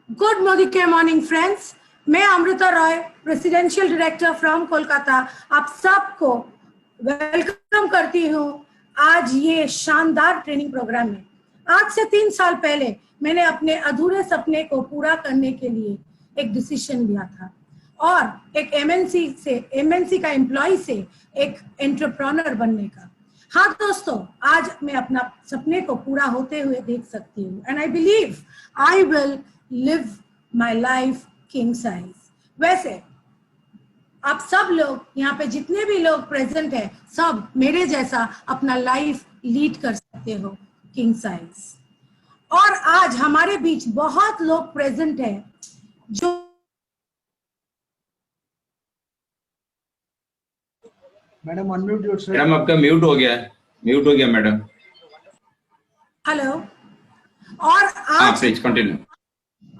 Good morning friends, मैं Amrita Roy, residential director from Kolkata, आप सबको वेलकम करती हूँ आज ये शानदार ट्रेनिंग प्रोग्राम में। आज से 3 साल पहले मैंने अपने अधूरे सपने को पूरा करने के लिए एक डिसीजन लिया था और एक एमएनसी का एम्प्लॉय से एक एंटरप्रेन्योर बनने का। हाँ दोस्तों, आज मैं अपना सपने को पूरा होते हुए देख सकती हूँ and I believe I will live my life king size. वैसे आप सब लोग यहाँ पे जितने भी लोग प्रेजेंट हैं, सब मेरे जैसा अपना लाइफ लीड कर सकते हो किंग साइज। और आज हमारे बीच बहुत लोग प्रेजेंट हैं जो मैडम अनम्यूट योरसेल्फ। मैडम आपका म्यूट हो गया मैडम। हेलो। और आज प्लीज कंटिन्यू।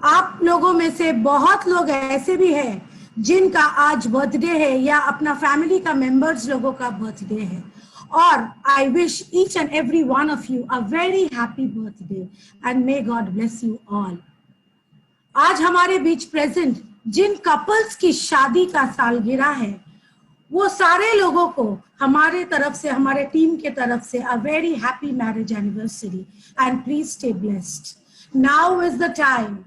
आप लोगों में से बहुत लोग ऐसे भी हैं जिनका आज बर्थडे है या अपना फैमिली का मेंबर्स लोगों का बर्थडे है, और I wish each and every one of you a very happy birthday and may God bless you all. आज हमारे बीच प्रेजेंट जिन कपल्स की शादी का सालगिरह है, वो सारे लोगों को हमारे तरफ से, हमारे टीम के तरफ से a very happy marriage anniversary and please stay blessed. Now is the time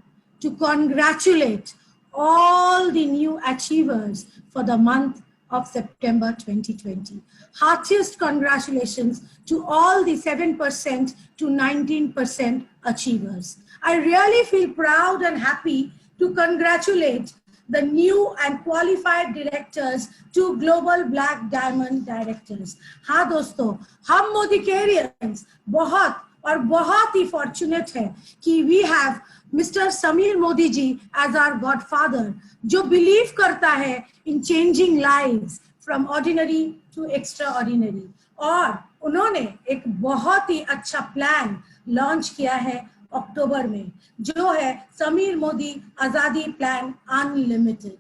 to congratulate all the new achievers for the month of September 2020. Heartiest congratulations to all the 7% to 19% achievers. I really feel proud and happy to congratulate the new and qualified directors to Global Black Diamond Directors. हाँ दोस्तों, हम मोदिकेरियंस बहुत ही fortunate है कि we have mister Sameer Modi ji as our godfather, जो believe करता है in changing lives from ordinary to extraordinary. और उन्होंने एक बहुत ही अच्छा प्लान लॉन्च किया है अक्टूबर में, जो है समीर मोदी आजादी प्लान अनलिमिटेड।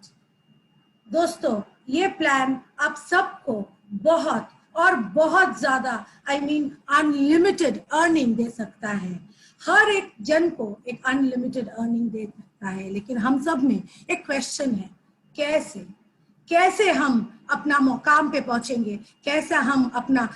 दोस्तों, ये प्लान आप सबको बहुत और बहुत ज्यादा अनलिमिटेड अर्निंग दे सकता है। हर एक जन को एक अनलिमिटेड अर्निंग दे सकता है, लेकिन हम सब में एक क्वेश्चन है, कैसे हम अपना मुकाम पे पहुंचेंगे, कैसे हम अपना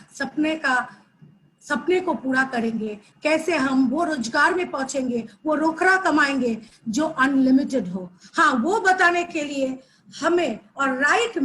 सपने को पूरा करेंगे, कैसे हम वो रोजगार में पहुंचेंगे, वो रोकड़ा कमाएंगे जो अनलिमिटेड हो। हाँ, वो बताने के लिए हमें और राइट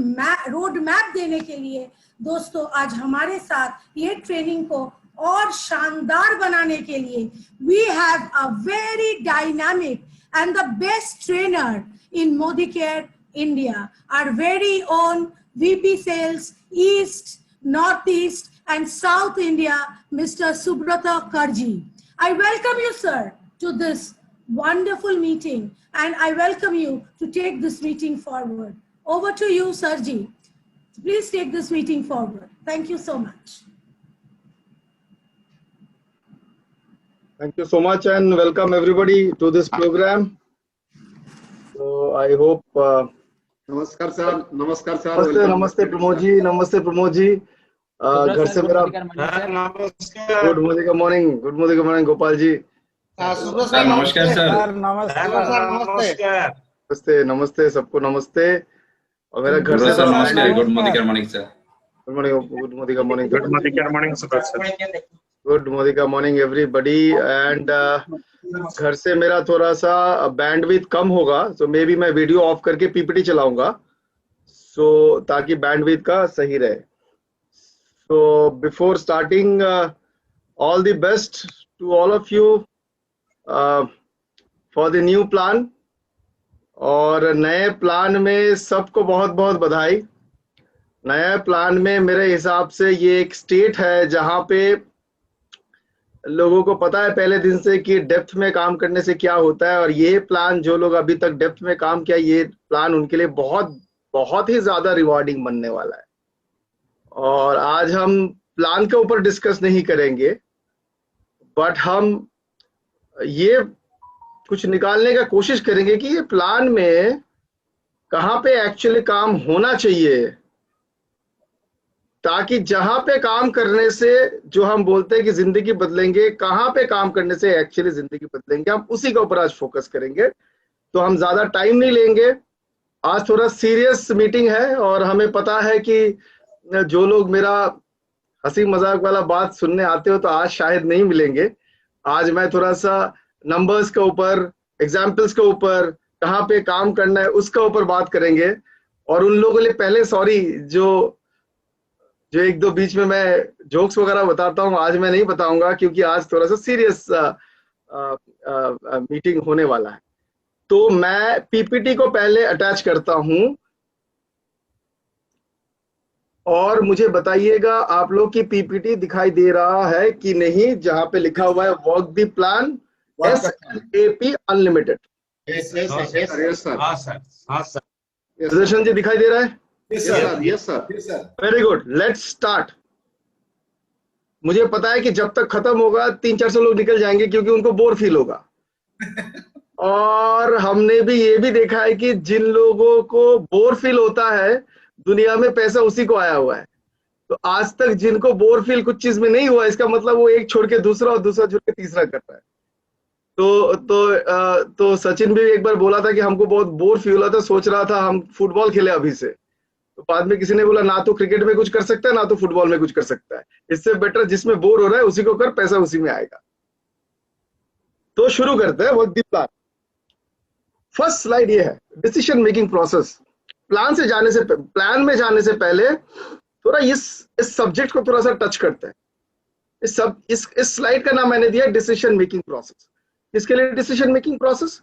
रोड मैप देने के लिए दोस्तों आज हमारे साथ ये ट्रेनिंग को और शानदार बनाने के लिए we have a very dynamic and the best trainer in Modicare India, our very own VP sales east, north east and South India, Mr. Subrata Karji. I welcome you, sir, to this wonderful meeting, and I welcome you to take this meeting forward. Over to you, Sarji. Please take this meeting forward. Thank you so much. Thank you so much and welcome everybody to this program. So I hope. नमस्कार sir. नमस्ते प्रमोद जी। घर से मेरा good morning Gopal ji. नमस्कार sir. नमस्ते सबको नमस्ते। और मेरा घर से good morning sir. Good morning everybody. And घर से मेरा थोड़ा सा बैंडविड्थ कम होगा, तो मे बी मैं वीडियो ऑफ करके पीपीटी चलाऊंगा, सो ताकि बैंडविड्थ का सही रहे। So before starting, all the best to all of you for the new plan. और नए प्लान में सबको बहुत बहुत बधाई। नए प्लान में मेरे हिसाब से ये एक स्टेट है जहाँ पे लोगों को पता है पहले दिन से कि डेप्थ में काम करने से क्या होता है, और ये प्लान जो लोग अभी तक डेप्थ में काम किया, ये प्लान उनके लिए बहुत ही ज्यादा रिवॉर्डिंग बनने वाला है। और आज हम प्लान के ऊपर डिस्कस नहीं करेंगे, बट हम ये कुछ निकालने का कोशिश करेंगे कि ये प्लान में कहाँ पे एक्चुअली काम होना चाहिए, ताकि जहां पे काम करने से जो हम बोलते हैं कि जिंदगी बदलेंगे, कहाँ पे काम करने से एक्चुअली जिंदगी बदलेंगे, हम उसी के ऊपर आज फोकस करेंगे। तो हम ज्यादा टाइम नहीं लेंगे। आज थोड़ा सीरियस मीटिंग है और हमें पता है कि जो लोग मेरा हंसी मजाक वाला बात सुनने आते हो तो आज शायद नहीं मिलेंगे। आज मैं थोड़ा सा नंबर्स के ऊपर, एग्जाम्पल्स के ऊपर, कहाँ पे काम करना है उसका ऊपर बात करेंगे। और उन लोगों के लिए पहले सॉरी, जो एक दो बीच में मैं जोक्स वगैरह बताता हूँ, आज मैं नहीं बताऊंगा क्योंकि आज थोड़ा सा सीरियस मीटिंग होने वाला है। तो मैं पीपीटी को पहले अटैच करता हूं और मुझे बताइएगा आप लोग की पीपीटी दिखाई दे रहा है कि नहीं, जहां पे लिखा हुआ है work the plan SLAP unlimited. Yes sir. Sudarshan ji दिखाई दे रहा है? Yes sir. Very good, let's start. मुझे पता है कि जब तक खत्म होगा 300-400 लोग निकल जाएंगे क्योंकि उनको बोर फील होगा। और हमने भी ये भी देखा है कि जिन लोगों को बोर फील होता है दुनिया में पैसा उसी को आया हुआ है। तो आज तक जिनको बोर फील कुछ चीज में नहीं हुआ, इसका मतलब वो एक छोड़ के दूसरा और दूसरा छोड़ के तीसरा कर रहा है। तो सचिन भी एक बार बोला था कि हमको बहुत बोर फील हुआ था, सोच रहा था हम फुटबॉल खेले अभी से। तो बाद में किसी ने बोला ना तो क्रिकेट में कुछ कर सकता है ना तो फुटबॉल में कुछ कर सकता है, इससे बेटर जिसमें बोर हो रहा है उसी को कर, पैसा उसी में आएगा। तो शुरू करते हैं work the plan. First slide ये है डिसीजन मेकिंग प्रोसेस। प्लान में जाने से पहले थोड़ा इस सब्जेक्ट को थोड़ा सा टच करते हैं। इस स्लाइड का नाम मैंने दिया डिसीजन मेकिंग प्रोसेस। किसके लिए डिसीजन मेकिंग प्रोसेस?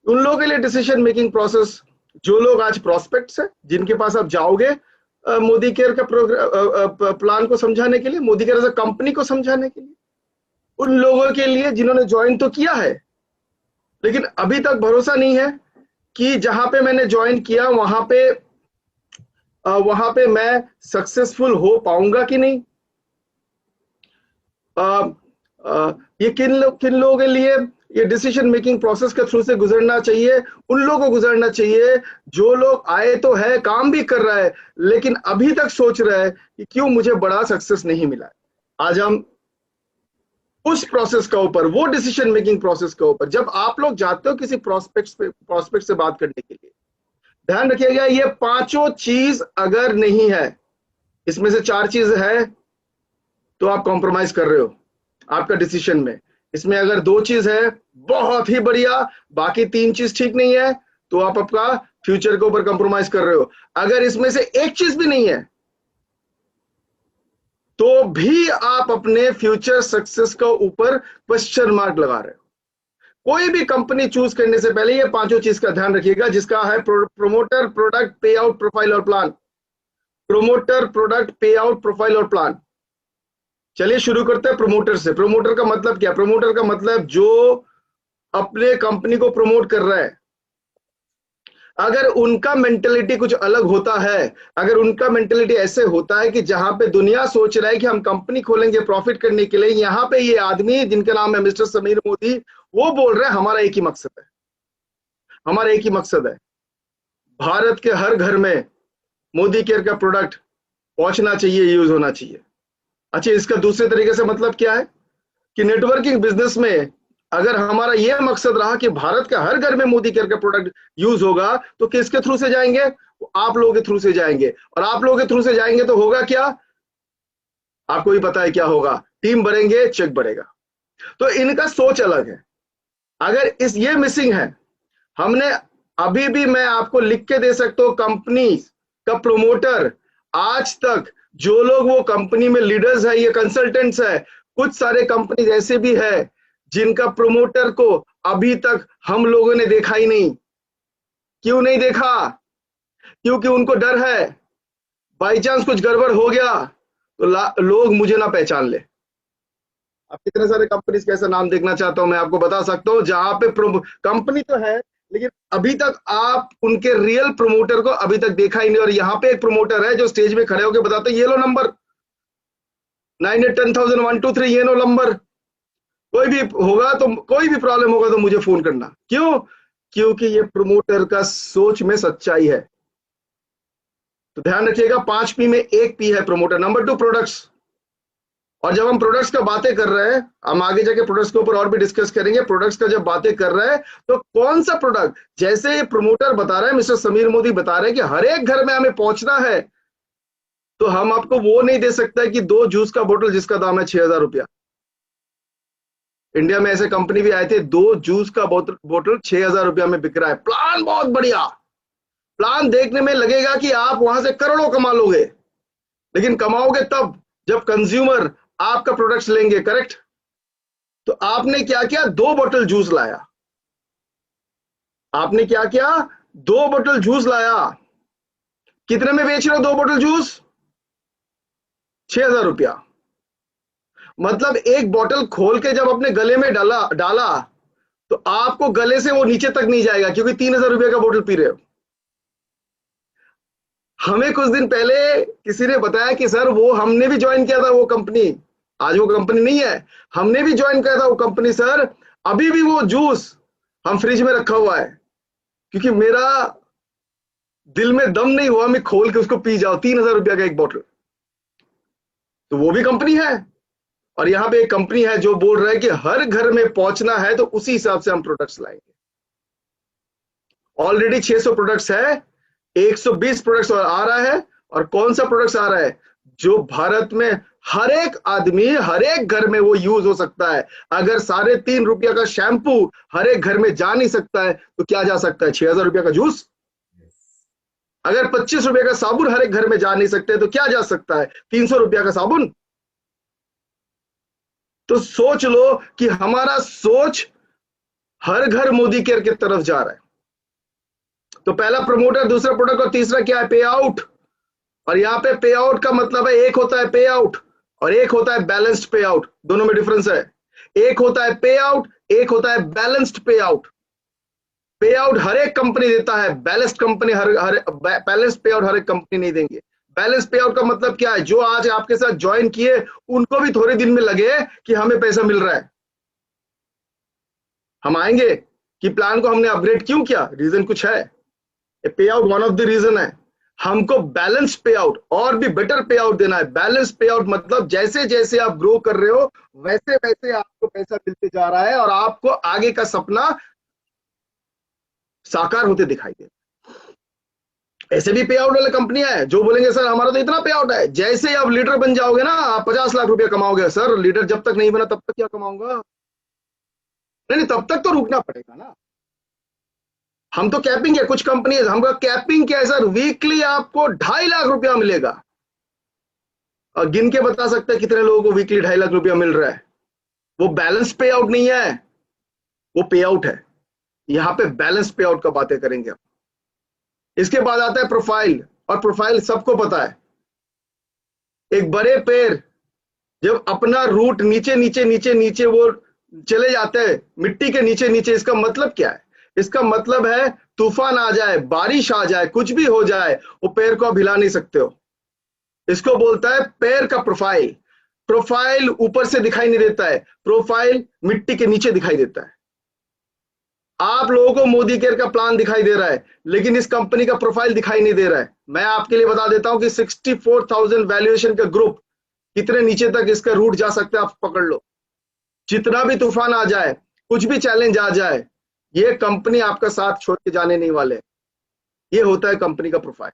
उन लोगों के लिए डिसीजन मेकिंग प्रोसेस जो लोग आज प्रोस्पेक्ट्स है, जिनके पास आप जाओगे मोदी केयर का प्लान को समझाने के लिए, Modicare as a company को समझाने के लिए। उन लोगों के लिए जिन्होंने ज्वाइन तो किया है लेकिन अभी तक भरोसा नहीं है कि जहां पे मैंने ज्वाइन किया वहां पे मैं सक्सेसफुल हो पाऊंगा कि नहीं। ये किन लोगों के लिए ये डिसीजन मेकिंग प्रोसेस के थ्रू से गुजरना चाहिए? उन लोगों को गुजरना चाहिए जो लोग आए तो है, काम भी कर रहा है, लेकिन अभी तक सोच रहा है कि क्यों मुझे बड़ा सक्सेस नहीं मिला है। आज हम उस प्रोसेस का ऊपर, वो डिसीजन मेकिंग प्रोसेस के ऊपर, जब आप लोग जाते हो किसी प्रोस्पेक्ट से बात करने के लिए, ध्यान रखिएगा ये पांचों चीज अगर नहीं है, इसमें से 4 चीज है तो आप कॉम्प्रोमाइज कर रहे हो आपका डिसीजन में। इसमें अगर 2 चीज है बहुत ही बढ़िया, बाकी 3 चीज ठीक नहीं है तो आप आपका फ्यूचर के ऊपर कॉम्प्रोमाइज कर रहे हो। अगर इसमें से एक चीज भी नहीं है तो भी आप अपने फ्यूचर सक्सेस के ऊपर क्वेश्चन मार्क लगा रहे हो। कोई भी कंपनी चूज करने से पहले ये पांचों चीज का ध्यान रखिएगा, जिसका है प्रोमोटर, प्रोडक्ट, पे आउट, प्रोफाइल और प्लान। प्रोमोटर, प्रोडक्ट, पे आउट, प्रोफाइल और प्लान। चलिए शुरू करते हैं प्रोमोटर से। प्रोमोटर का मतलब क्या? प्रोमोटर का मतलब जो अपने कंपनी को प्रमोट कर रहा है। अगर उनका मेंटेलिटी कुछ अलग होता है, अगर उनका मेंटेलिटी ऐसे होता है कि जहां पे दुनिया सोच रहा है कि हम कंपनी खोलेंगे प्रॉफिट करने के लिए, यहां पे ये आदमी जिनका नाम है मिस्टर समीर मोदी, वो बोल रहे हैं हमारा एक ही मकसद है, हमारा एक ही मकसद है, भारत के हर घर में मोदी केयर का प्रोडक्ट पहुंचना चाहिए, यूज होना चाहिए। अच्छा, इसका दूसरे तरीके से मतलब क्या है कि नेटवर्किंग बिजनेस में अगर हमारा यह मकसद रहा कि भारत के हर घर में मोदी केयर का प्रोडक्ट यूज होगा तो किसके थ्रू से जाएंगे? आप लोगों के थ्रू से जाएंगे। और आप लोगों के थ्रू से जाएंगे तो होगा क्या? आपको भी पता है क्या होगा, टीम बढ़ेंगे, चेक बढ़ेगा। तो इनका सोच अलग है। अगर ये मिसिंग है, हमने अभी भी, मैं आपको लिख के दे सकता हूं, कंपनी का प्रोमोटर आज तक जो लोग वो कंपनी में लीडर्स है, ये कंसल्टेंट्स है, कुछ सारे कंपनी ऐसे भी है जिनका प्रोमोटर को अभी तक हम लोगों ने देखा ही नहीं। क्यों नहीं देखा? क्योंकि उनको डर है बाई चांस कुछ गड़बड़ हो गया तो लोग मुझे ना पहचान ले। अब कितने सारे कंपनीज का ऐसा नाम देखना चाहता हूं, मैं आपको बता सकता हूं जहां पे कंपनी तो है लेकिन अभी तक आप उनके रियल प्रोमोटर को अभी तक देखा ही नहीं। और यहाँ पे एक प्रोमोटर है जो स्टेज में खड़े होकर बताते हैं ये लो नंबर 9810,123, ये लो नंबर, कोई भी होगा तो, कोई भी प्रॉब्लम होगा तो मुझे फोन करना। क्यों? क्योंकि ये प्रोमोटर का सोच में सच्चाई है। तो ध्यान रखिएगा 5 P में एक P है प्रोमोटर। Number 2 products. और जब हम प्रोडक्ट्स का बातें कर रहे हैं, हम आगे जाके प्रोडक्ट्स के ऊपर और भी डिस्कस करेंगे, प्रोडक्ट्स का जब बातें कर रहे हैं तो कौन सा प्रोडक्ट, जैसे ये प्रमोटर बता रहे हैं, मिस्टर समीर मोदी बता रहे हैं कि हर एक घर में हमें पहुंचना है, तो हम आपको वो नहीं दे सकता है कि 2 जूस का बोतल जिसका दाम है 6,000 रुपया। इंडिया में ऐसे कंपनी भी आए थे, 2 जूस का बोतल 6,000 रुपया में बिक रहा है। प्लान बहुत बढ़िया, प्लान देखने में लगेगा कि आप वहां से करोड़ों कमा लोगे, लेकिन कमाओगे तब जब कंज्यूमर आपका प्रोडक्ट्स लेंगे, करेक्ट? तो आपने क्या किया, 2 बोतल जूस लाया। आपने क्या किया, 2 बोतल जूस लाया। कितने में बेच रहे हो 2 बोतल जूस? 6,000 रुपया। मतलब एक बोतल खोल के जब अपने गले में डाला तो आपको गले से वो नीचे तक नहीं जाएगा, क्योंकि 3,000 रुपये का बोतल पी रहे हो। हमें कुछ दिन पहले किसी ने बताया कि सर वो हमने भी ज्वाइन किया था वो कंपनी, आज वो कंपनी नहीं है, हमने भी ज्वाइन किया था वो कंपनी सर, अभी भी वो जूस हम फ्रिज में रखा हुआ है, क्योंकि मेरा दिल में दम नहीं हुआ मैं खोल के उसको पी जाऊं। 3,000 रुपया का एक बोतल। तो वो भी कंपनी है, और यहाँ पे एक कंपनी है जो बोल रहा है कि हर घर में पहुंचना है, तो उसी हिसाब से हम प्रोडक्ट्स लाएंगे। ऑलरेडी 600 प्रोडक्ट्स है, 120 प्रोडक्ट्स और आ रहा है। और कौन सा प्रोडक्ट्स आ रहा है जो भारत में हर एक आदमी, हर एक घर में वो यूज हो सकता है। अगर 3.5 रुपया का शैम्पू हर एक घर में जा नहीं सकता है, तो क्या जा सकता है? 6,000 रुपया का जूस। अगर 25 रुपए का साबुन हर एक घर में जा नहीं सकते, तो क्या जा सकता है? 300 रुपया का साबुन। तो सोच लो कि हमारा सोच हर घर मोदी केयर की तरफ जा रहा है। तो पहला प्रमोटर, दूसरा प्रोडक्ट, और तीसरा क्या है? Pay out. और यहाँ पे पे आउट का मतलब है, एक होता है पे आउट और एक होता है बैलेंस्ड पे आउट। दोनों में डिफरेंस है। एक होता है पे आउट, एक होता है बैलेंस्ड पे आउट। पे आउट हर एक कंपनी देता है, बैलेंस्ड कंपनी बैलेंस्ड पे आउट हर एक कंपनी नहीं देंगे। बैलेंस पे आउट का मतलब क्या है? जो आज आपके साथ ज्वाइन किए उनको भी थोड़े दिन में लगे कि हमें पैसा मिल रहा है, हम आएंगे कि प्लान को हमने अपग्रेड क्यों किया, रीजन कुछ है। Pay out one of the reason है। हमको बैलेंस पे आउट और भी बेटर पे आउट देना है। बैलेंस पे आउट मतलब जैसे जैसे आप ग्रो कर रहे हो वैसे वैसे आपको पैसा मिलते जा रहा है और आपको आगे का सपना साकार होते दिखाई दे। ऐसे भी पे आउट वाले कंपनियां हैं जो बोलेंगे सर हमारा तो इतना पे आउट है, जैसे ही आप लीडर बन जाओगे ना आप 50 लाख रुपया कमाओगे। सर लीडर जब तक नहीं बना तब तक क्या कमाऊंगा? नहीं, तब तक तो रुकना पड़ेगा ना। हम तो कैपिंग है, कुछ कंपनी हमका कैपिंग क्या है सर, वीकली आपको 2.5 लाख रुपया मिलेगा। और गिन के बता सकते हैं कितने लोगों को वीकली 2.5 लाख रुपया मिल रहा है। वो बैलेंस पे आउट नहीं है, वो पे आउट है। यहां पे बैलेंस पे आउट का बातें करेंगे हम। इसके बाद आता है प्रोफाइल, और प्रोफाइल सबको पता है। एक बड़े पेड़ जब अपना रूट नीचे नीचे नीचे नीचे वो चले जाते हैं मिट्टी के नीचे नीचे, इसका मतलब क्या है? इसका मतलब है तूफान आ जाए, बारिश आ जाए, कुछ भी हो जाए, वो पेड़ को आप हिला नहीं सकते हो। इसको बोलता है पेड़ का प्रोफाइल। प्रोफाइल ऊपर से दिखाई नहीं देता है, प्रोफाइल मिट्टी के नीचे दिखाई देता है। आप लोगों को मोदी केयर का प्लान दिखाई दे रहा है, लेकिन इस कंपनी का प्रोफाइल दिखाई नहीं दे रहा है। मैं आपके लिए बता देता हूं कि 64,000 वैल्यूएशन का ग्रुप, कितने नीचे तक इसका रूट जा सकता है आप पकड़ लो। जितना भी तूफान आ जाए, कुछ भी चैलेंज आ जाए, ये कंपनी आपका साथ छोड़ के जाने नहीं वाले। ये होता है कंपनी का प्रोफाइल।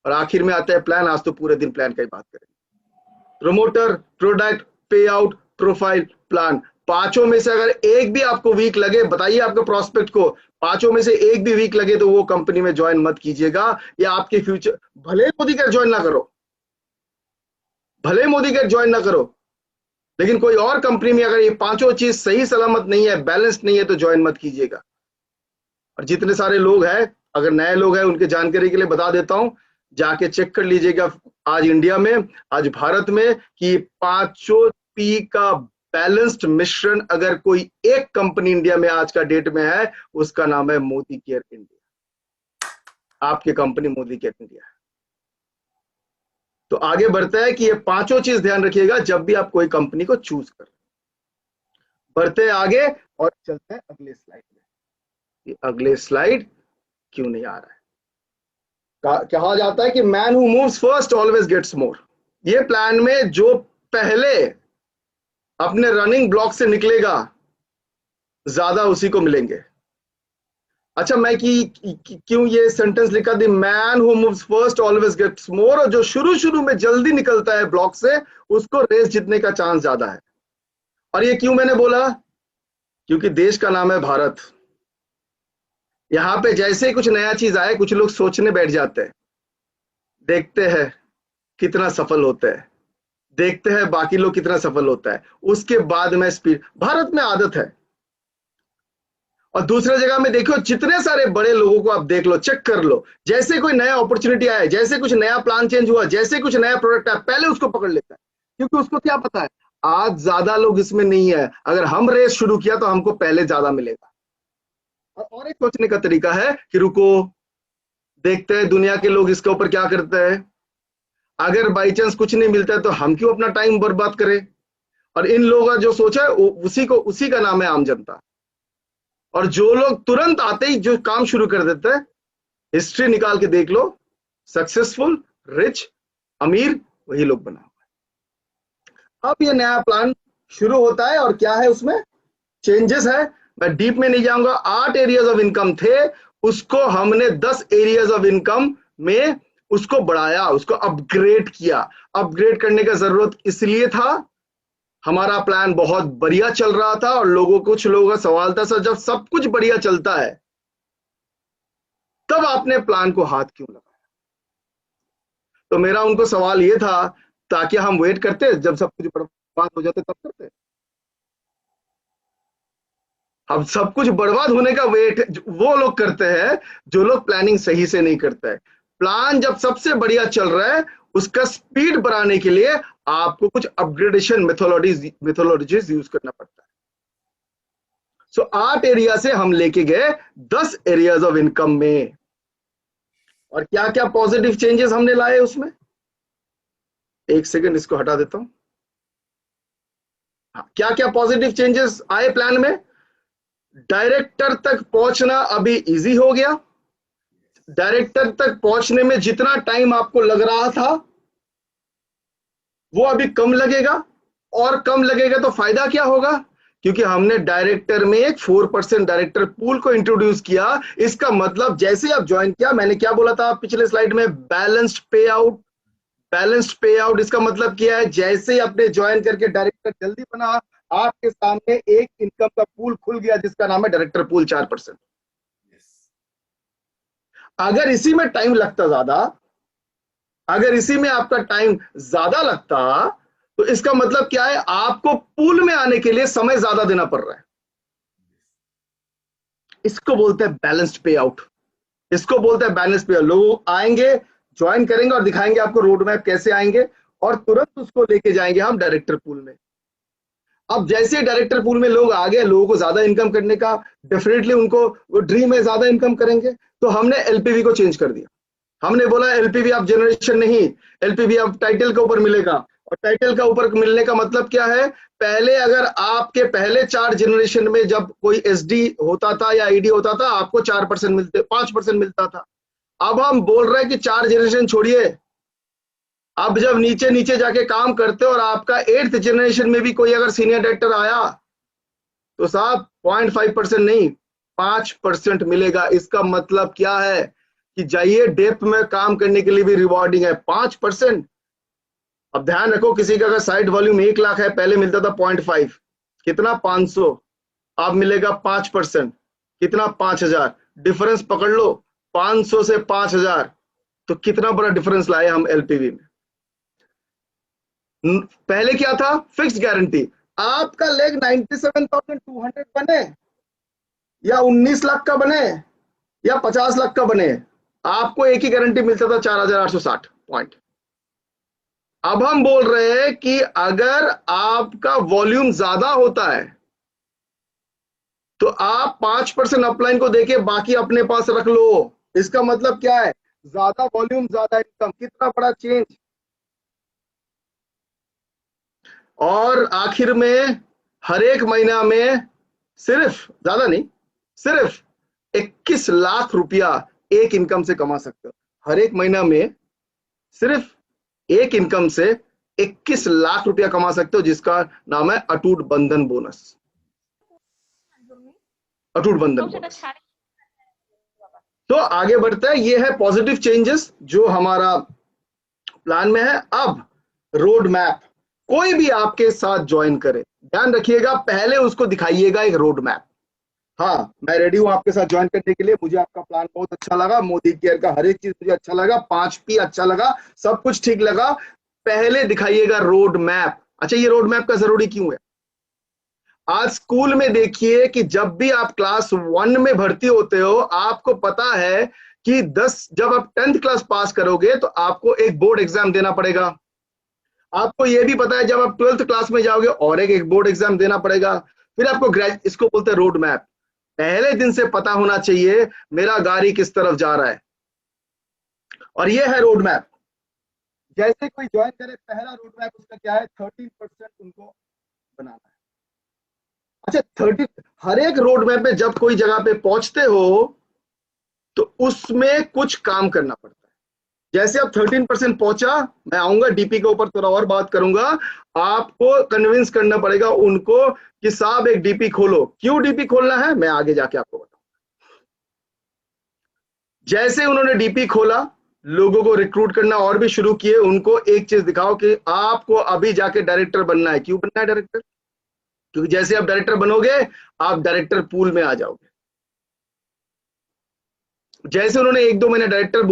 और आखिर में आता है प्लान। आज तो पूरे दिन प्लान का ही बात करेंगे। प्रमोटर, प्रोडक्ट, पे आउट, प्रोफाइल, प्लान। पांचों में से अगर एक भी आपको वीक लगे, बताइए आपके प्रोस्पेक्ट को, पांचों में से एक भी वीक लगे तो वो कंपनी में ज्वाइन मत कीजिएगा। या आपके फ्यूचर, भले मोदी केयर ज्वाइन ना करो, भले मोदी केयर ज्वाइन ना करो, लेकिन कोई और कंपनी में अगर ये पांचों चीज सही सलामत नहीं है, बैलेंस नहीं है, तो ज्वाइन मत कीजिएगा। और जितने सारे लोग हैं, अगर नए लोग हैं उनके जानकारी के लिए बता देता हूं, जाके चेक कर लीजिएगा आज इंडिया में, आज भारत में, कि पांचों पी का बैलेंस्ड मिश्रण अगर कोई एक कंपनी इंडिया में आज का डेट में है, उसका नाम है मोदी केयर इंडिया। आपकी कंपनी मोदी केयर इंडिया है। तो आगे बढ़ता है कि ये पांचों चीज ध्यान रखिएगा जब भी आप कोई कंपनी को चूज कर। बढ़ते हैं आगे और चलते हैं अगले स्लाइड में। ये अगले स्लाइड क्यों नहीं आ रहा है? कहा जाता है कि man who moves first always gets more. ये प्लान में जो पहले अपने रनिंग ब्लॉक से निकलेगा ज्यादा उसी को मिलेंगे। अच्छा, मैं क्यों ये सेंटेंस लिखा, the man who moves first always gets more, और जो शुरू शुरू में जल्दी निकलता है ब्लॉक से उसको रेस जीतने का चांस ज्यादा है। और ये क्यों मैंने बोला, क्योंकि देश का नाम है भारत। यहाँ पे जैसे ही कुछ नया चीज आए कुछ लोग सोचने बैठ जाते हैं, देखते हैं कितना सफल होता है, देखते हैं बाकी लोग कितना सफल होता है, उसके बाद में स्पीड। भारत में आदत है। और दूसरे जगह में देखो, जितने सारे बड़े लोगों को आप देख लो, चेक कर लो, जैसे कोई नया अपॉर्चुनिटी आए, जैसे कुछ नया प्लान चेंज हुआ, जैसे कुछ नया प्रोडक्ट आया, पहले उसको पकड़ लेता है, क्योंकि उसको क्या पता है आज ज्यादा लोग इसमें नहीं है, अगर हम रेस शुरू किया तो हमको पहले ज्यादा मिलेगा। और एक सोचने का तरीका है कि रुको, देखते हैं दुनिया के लोग इसके ऊपर क्या करते हैं, अगर बाई चांस कुछ नहीं मिलता है तो हम क्यों अपना टाइम बर्बाद करें। और इन लोगों का जो सोचा है उसी का नाम है आम जनता। और जो लोग तुरंत आते ही जो काम शुरू कर देते हैं, हिस्ट्री निकाल के देख लो, सक्सेसफुल, रिच, अमीर, वही लोग बना हुआ है। अब ये नया प्लान शुरू होता है, और क्या है उसमें चेंजेस है, मैं डीप में नहीं जाऊंगा। 8 एरियाज ऑफ इनकम थे, उसको हमने 10 एरियाज ऑफ इनकम में उसको बढ़ाया, उसको अपग्रेड किया। अपग्रेड करने का जरूरत इसलिए था, हमारा प्लान बहुत बढ़िया चल रहा था, और कुछ लोगों का सवाल था, सर जब सब कुछ बढ़िया चलता है तब आपने प्लान को हाथ क्यों लगाया। तो मेरा उनको सवाल ये था, ताकि हम वेट करते जब सब कुछ बर्बाद हो जाते तब करते। अब सब कुछ बर्बाद होने का वेट वो लोग करते हैं जो लोग प्लानिंग सही से नहीं करते हैं। प्लान जब सबसे बढ़िया चल रहा है, उसका स्पीड बढ़ाने के लिए आपको कुछ अपग्रेडेशन मेथोडोलॉजीज यूज करना पड़ता है। सो 8 एरिया से हम लेके गए 10 एरियाज ऑफ इनकम में। और क्या क्या पॉजिटिव चेंजेस हमने लाए उसमें, एक सेकंड इसको हटा देता हूं। क्या क्या पॉजिटिव चेंजेस आए प्लान में, डायरेक्टर तक पहुंचना अभी इजी हो गया। डायरेक्टर तक पहुंचने में जितना टाइम आपको लग रहा था वो अभी कम लगेगा, और कम लगेगा तो फायदा क्या होगा, क्योंकि हमने डायरेक्टर में एक 4% डायरेक्टर पूल को इंट्रोड्यूस किया। इसका मतलब जैसे आप ज्वाइन किया, मैंने क्या बोला था पिछले स्लाइड में, बैलेंस्ड पे आउट। बैलेंस्ड पे आउट इसका मतलब क्या है, जैसे ही आपने ज्वाइन करके डायरेक्टर जल्दी बना, आपके सामने एक इनकम का पूल खुल गया जिसका नाम है डायरेक्टर पूल 4%। अगर इसी में टाइम लगता ज्यादा, अगर इसी में आपका टाइम ज्यादा लगता, तो इसका मतलब क्या है, आपको पूल में आने के लिए समय ज्यादा देना पड़ रहा है। इसको बोलते हैं बैलेंस्ड पे आउट। इसको बोलते हैं बैलेंस्ड पे आउट। लोग आएंगे, ज्वाइन करेंगे और दिखाएंगे आपको रोड मैप कैसे आएंगे, और तुरंत उसको लेके जाएंगे हम डायरेक्टर पूल में। अब जैसे डायरेक्टर पूल में लोग आ गए, लोगों को ज्यादा इनकम करने का डेफिनेटली उनको वो ड्रीम है, ज्यादा इनकम करेंगे, तो हमने एलपीवी को चेंज कर दिया। हमने बोला एलपीवी आप जनरेशन नहीं, एलपीवी आप टाइटल के ऊपर मिलेगा। और टाइटल का ऊपर मिलने का मतलब क्या है, पहले अगर आपके पहले 4 जनरेशन में जब कोई एसडी होता था या आईडी होता था, आपको 4% मिलते, 5% मिलता था। अब हम बोल रहे हैं कि 4 जनरेशन छोड़िए, अब जब नीचे नीचे जाके काम करते हो और आपका 8th जनरेशन में भी कोई अगर सीनियर डायरेक्टर आया, तो साहब 0.5% नहीं 5% मिलेगा। इसका मतलब क्या है कि जाइए डेप्थ में काम करने के लिए भी रिवॉर्डिंग है 5%। अब ध्यान रखो, किसी का अगर साइट वॉल्यूम 1 लाख है, पहले मिलता था 0.5, कितना 500, अब मिलेगा 5%, कितना 5000। डिफरेंस पकड़ लो, 500 से 5000, तो कितना बड़ा डिफरेंस लाए हम एलपीवी में। पहले क्या था, फिक्स्ड गारंटी। आपका लेग 97,200 बने या 19 लाख का बने या 50 लाख का बने, आपको एक ही गारंटी मिलता था 4,860 पॉइंट। अब हम बोल रहे हैं कि अगर आपका वॉल्यूम ज्यादा होता है तो आप 5% अपलाइन को देके बाकी अपने पास रख लो। इसका मतलब क्या है, ज्यादा वॉल्यूम ज्यादा इनकम, कितना बड़ा चेंज। और आखिर में हर एक महीना में सिर्फ, ज्यादा नहीं, सिर्फ 21 लाख रुपया एक इनकम से कमा सकते हो। हर एक महीना में सिर्फ एक इनकम से 21 लाख रुपया कमा सकते हो, जिसका नाम है अटूट बंधन बोनस। अटूट बंधन बोनस। तो आगे बढ़ता है, ये है पॉजिटिव चेंजेस जो हमारा प्लान में है। अब रोड मैप, कोई भी आपके साथ ज्वाइन करे, ध्यान रखिएगा, पहले उसको दिखाइएगा एक रोड मैप। हाँ, मैं रेडी हूं आपके साथ ज्वाइन करने के लिए, मुझे आपका प्लान बहुत अच्छा लगा, मोदी केयर का हर एक चीज मुझे अच्छा लगा, 5P अच्छा लगा, सब कुछ ठीक लगा। पहले दिखाइएगा रोड मैप। अच्छा, ये रोड मैप का जरूरी क्यों है? आज स्कूल में देखिए कि जब भी आप क्लास 1 में भर्ती होते हो, आपको पता है कि जब आप 10th क्लास पास करोगे तो आपको एक बोर्ड एग्जाम देना पड़ेगा। आपको यह भी पता है जब आप 12th क्लास में जाओगे और एक बोर्ड एग्जाम देना पड़ेगा। फिर आपको इसको बोलते हैं रोड मैप। पहले दिन से पता होना चाहिए मेरा गाड़ी किस तरफ जा रहा है, और ये है रोड मैप। जैसे कोई ज्वाइन करे, पहला रोड मैप उसका क्या है? 13% उनको बनाना है। अच्छा, 30 हर एक रोड मैप में जब कोई जगह पे पहुंचते हो तो उसमें कुछ काम करना पड़ता है। जैसे अब 13% पहुंचा, मैं आऊंगा डीपी के ऊपर थोड़ा और बात करूंगा, आपको कन्विंस करना पड़ेगा उनको कि साहब एक डीपी खोलो। क्यों डीपी खोलना है, मैं आगे जाके आपको बताऊंगा। जैसे उन्होंने डीपी खोला, लोगों को रिक्रूट करना और भी शुरू किए, उनको एक चीज दिखाओ कि आपको अभी जाके डायरेक्टर बनना है। क्यों बनना है डायरेक्टर? क्योंकि जैसे आप डायरेक्टर बनोगे, आप डायरेक्टर पूल में आ जाओगे। जैसे उन्होंने 1-2 महीने डायरेक्टर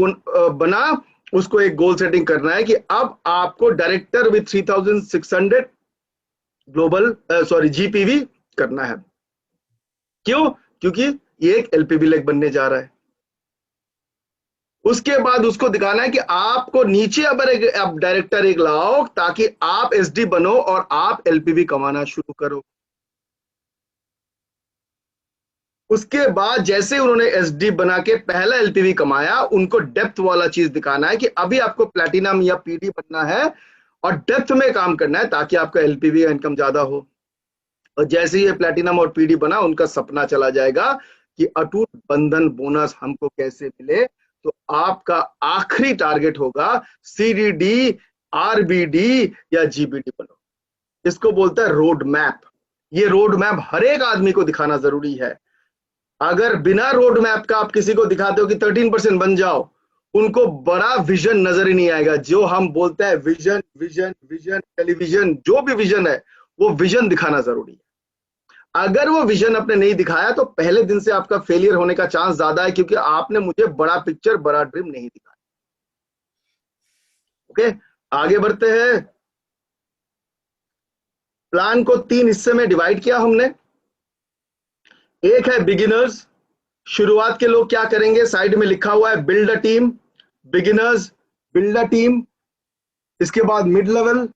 बना, उसको एक गोल सेटिंग करना है कि अब आपको डायरेक्टर विथ 3600 ग्लोबल जीपीवी करना है। क्यों? क्योंकि ये एक एलपीवी लेग बनने जा रहा है। उसके बाद उसको दिखाना है कि आपको नीचे अब डायरेक्टर एक लाओ ताकि आप एसडी बनो और आप एलपीवी कमाना शुरू करो। उसके बाद जैसे उन्होंने एसडी बना के पहला एलपीवी कमाया, उनको डेप्थ वाला चीज दिखाना है कि अभी आपको प्लैटिनम या पीडी बनना है और डेप्थ में काम करना है ताकि आपका एलपीवी इनकम ज्यादा हो। और जैसे ही ये प्लैटिनम और पीडी बना, उनका सपना चला जाएगा कि अटूट बंधन बोनस हमको कैसे मिले। तो आपका आखिरी टारगेट होगा सीडीडी, आरबीडी या जीबीडी बनो। इसको बोलते हैं रोड मैप। ये रोड मैप हर एक आदमी को दिखाना जरूरी है। अगर बिना रोड मैप का आप किसी को दिखाते हो कि 13% बन जाओ, उनको बड़ा विजन नजर ही नहीं आएगा। जो हम बोलते हैं विजन विजन विजन टेलीविजन, जो भी विजन है वो विजन दिखाना जरूरी है। अगर वो विजन आपने नहीं दिखाया तो पहले दिन से आपका फेलियर होने का चांस ज्यादा है, क्योंकि आपने मुझे बड़ा पिक्चर, बड़ा ड्रीम नहीं दिखाया। ओके, आगे बढ़ते हैं। प्लान को 3 हिस्से में डिवाइड किया हमने। एक है बिगिनर्स, शुरुआत के लोग क्या करेंगे, साइड में लिखा हुआ है build a team. Beginners, build a team. इसके बाद mid level,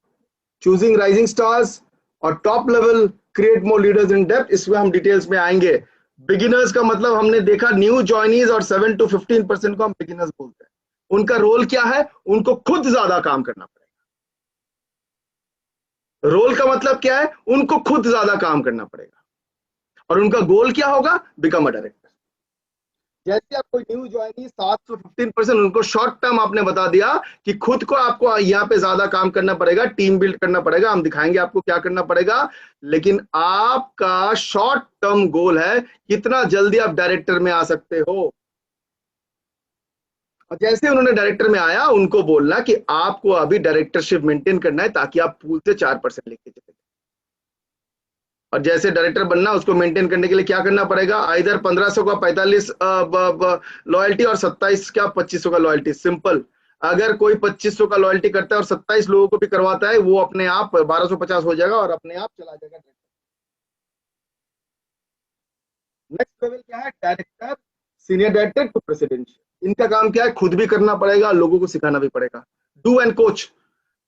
choosing rising stars, और top level, create more leaders in depth. इसमें हम डिटेल्स में आएंगे। बिगिनर्स का मतलब हमने देखा न्यू जॉइनीज और 7 to 15% को हम बिगिनर्स बोलते हैं। उनका रोल क्या है? उनको खुद ज्यादा काम करना पड़ेगा। रोल का मतलब क्या है? उनको खुद ज्यादा काम करना पड़ेगा। और उनका गोल क्या होगा? Become a director. जैसे आप कोई न्यू ज्वाइनी 7 to 15%, उनको शॉर्ट टर्म आपने बता दिया कि खुद को आपको यहाँ पे ज्यादा काम करना पड़ेगा, टीम बिल्ड करना पड़ेगा। हम दिखाएंगे आपको क्या करना पड़ेगा, लेकिन आपका शॉर्ट टर्म गोल है कितना जल्दी आप डायरेक्टर में आ सकते हो। और जैसे उन्होंने डायरेक्टर में आया, उनको बोलना कि आपको अभी डायरेक्टरशिप मेंटेन करना है ताकि आप पूल से 4% लेके चले। और जैसे डायरेक्टर बनना, उसको मेंटेन करने के लिए क्या करना पड़ेगा? इधर 1500 का 45 लॉयल्टी और 27 का 2500 का लॉयल्टी। सिंपल। अगर कोई 2500 का लॉयल्टी करता है और 27 लोगों को भी करवाता है, वो अपने आप 1250 हो जाएगा और अपने आप चला जाएगा। नेक्स्ट लेवल क्या है? Director, senior director to presidential. इनका काम क्या है? खुद भी करना पड़ेगा, लोगों को सिखाना भी पड़ेगा। Do and coach,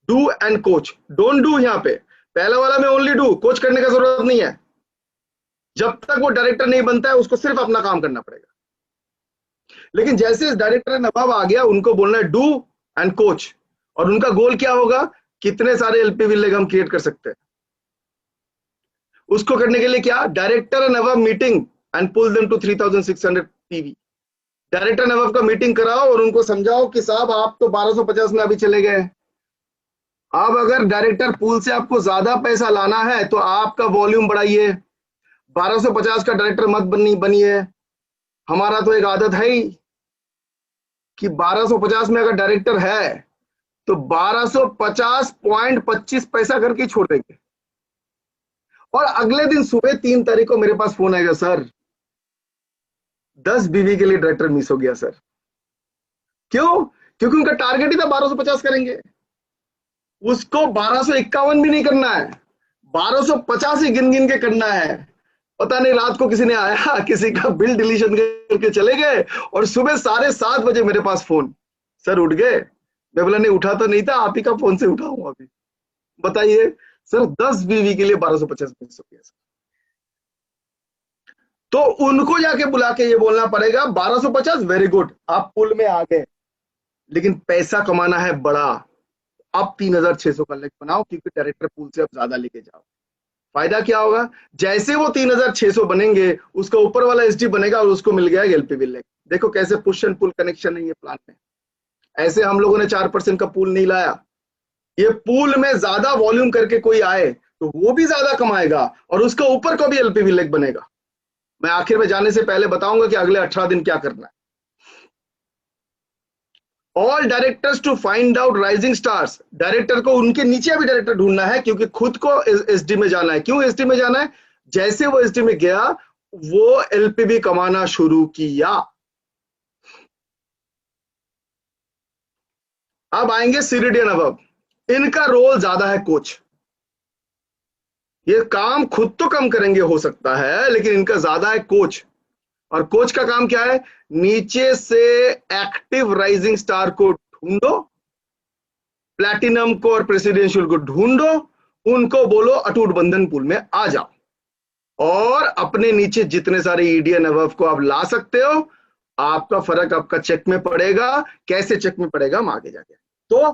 do and coach, don't do. यहाँ पे पहला वाला में ओनली डू, कोच करने का जरूरत नहीं है। जब तक वो डायरेक्टर नहीं बनता है, उसको सिर्फ अपना काम करना पड़ेगा। लेकिन जैसे डायरेक्टर नवाब आ गया, उनको बोलना है डू एंड कोच। और उनका गोल क्या होगा? कितने सारे एलपीवी लेग हम क्रिएट कर सकते हैं। उसको करने के लिए क्या? Director and Nawab meeting and pull them to 3600 PV. Director Nawab का मीटिंग कराओ और उनको समझाओ कि साहब आप तो 1250 में अभी चले गए, अब अगर डायरेक्टर पूल से आपको ज्यादा पैसा लाना है तो आपका वॉल्यूम बढ़ाइए। 1250 का डायरेक्टर मत बनिए। हमारा तो एक आदत है ही कि 1250 में अगर डायरेक्टर है तो 1250.25 पैसा करके छोड़ देंगे। और अगले दिन सुबह 3 तारीख को मेरे पास फोन आएगा, सर 10 बीवी के लिए डायरेक्टर मिस हो गया सर। क्यों? क्योंकि उनका टारगेट ही था 1250 करेंगे, उसको 1251 भी नहीं करना है, 1250 ही गिन गिन के करना है। पता नहीं रात को किसी ने आया, किसी का बिल डिलीशन करके चले गए और सुबह 7:30 बजे मेरे पास फोन, सर उठ गए? मैं बोला नहीं उठा तो नहीं था, आप ही का फोन से उठा हूं अभी। बताइए सर 10 बीवी के लिए 1250 मिस हो गया सर। तो उनको जाके बुला के ये बोलना पड़ेगा 1250 वेरी गुड, आप पुल में आ गए, लेकिन पैसा कमाना है बड़ा। अब 3600 का लेग बनाओ, क्योंकि डायरेक्टर पूल से अब ज्यादा लेके जाओ। फायदा क्या होगा? जैसे वो 3600 बनेंगे, उसका ऊपर वाला एसडी बनेगा और उसको मिल गया एलपीवी लेग। देखो कैसे पुश एंड पुल कनेक्शन है ये प्लान में। ऐसे हम लोगों ने 4% का पूल नहीं लाया। ये पूल में ज्यादा वॉल्यूम करके कोई आए तो वो भी ज्यादा कमाएगा और उसका ऊपर को भी एलपीवी लेग बनेगा। मैं आखिर में जाने से पहले बताऊंगा कि अगले 18 दिन क्या करना है। All directors to find out rising stars. Director को उनके नीचे भी डायरेक्टर ढूंढना है, क्योंकि खुद को एसडी में जाना है। क्यों एसडी में जाना है? जैसे वो एसडी में गया वो एलपीवी कमाना शुरू किया। अब आएंगे सीरीडियन अबव। इनका रोल ज्यादा है कोच। ये काम खुद तो कम करेंगे हो सकता है, लेकिन इनका ज्यादा है कोच। और कोच का काम क्या है? नीचे से एक्टिव राइजिंग स्टार को ढूंढो, प्लैटिनम को और प्रेसिडेंशियल को ढूंढो, उनको बोलो अटूट बंधन पूल में आ जाओ, और अपने नीचे जितने सारे ईडीएन अबव को आप ला सकते हो। आपका फर्क आपका चेक में पड़ेगा। कैसे चेक में पड़ेगा हम आगे जाके। तो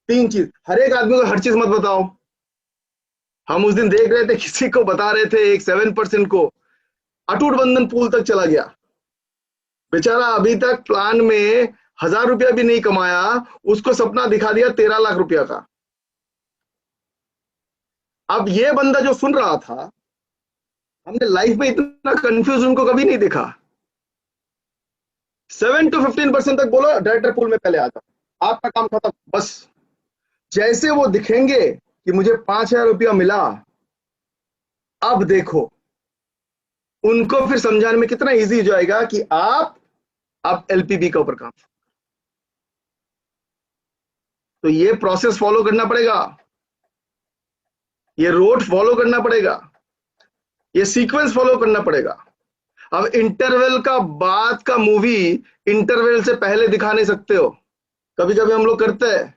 3 चीज, हर एक आदमी को हर चीज मत बताओ। हम उस दिन देख रहे थे, किसी को बता रहे थे, एक 7% को अटूट बंधन पूल तक चला गया बेचारा। अभी तक प्लान में 1000 रुपया भी नहीं कमाया, उसको सपना दिखा दिया 13 लाख रुपया का। अब ये बंदा जो सुन रहा था, हमने लाइफ में इतना कंफ्यूज उनको कभी नहीं देखा। 7 to 15% तक बोलो डायरेक्टर पूल में पहले आ जाओ, आपका काम खत्म। बस जैसे वो दिखेंगे कि मुझे 5000 रुपया मिला, अब देखो उनको फिर समझाने में कितना इजी हो जाएगा कि आप एलपीबी का ऊपर काम। तो ये प्रोसेस फॉलो करना पड़ेगा, ये रोड फॉलो करना पड़ेगा, ये सीक्वेंस फॉलो करना पड़ेगा। अब इंटरवल का बाद का मूवी इंटरवल से पहले दिखा नहीं सकते हो। कभी कभी हम लोग करते हैं,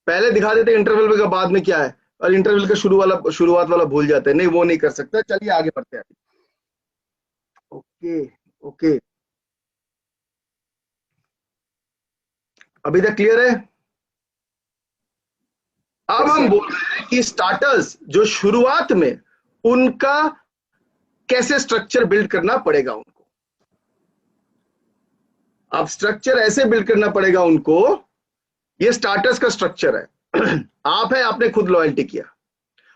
पहले दिखा देते इंटरवल का बाद में क्या है, और इंटरवल का शुरुआत वाला भूल जाते हैं। नहीं, वो नहीं कर सकते। चलिए आगे बढ़ते हैं। ओके ओके, अभी तक क्लियर है? अब हम बोल रहे हैं कि स्टार्टर्स जो शुरुआत में, उनका कैसे स्ट्रक्चर बिल्ड करना पड़ेगा उनको। अब स्ट्रक्चर ऐसे बिल्ड करना पड़ेगा उनको, ये स्टार्टर्स का स्ट्रक्चर है। आप है, आपने खुद लॉयल्टी किया।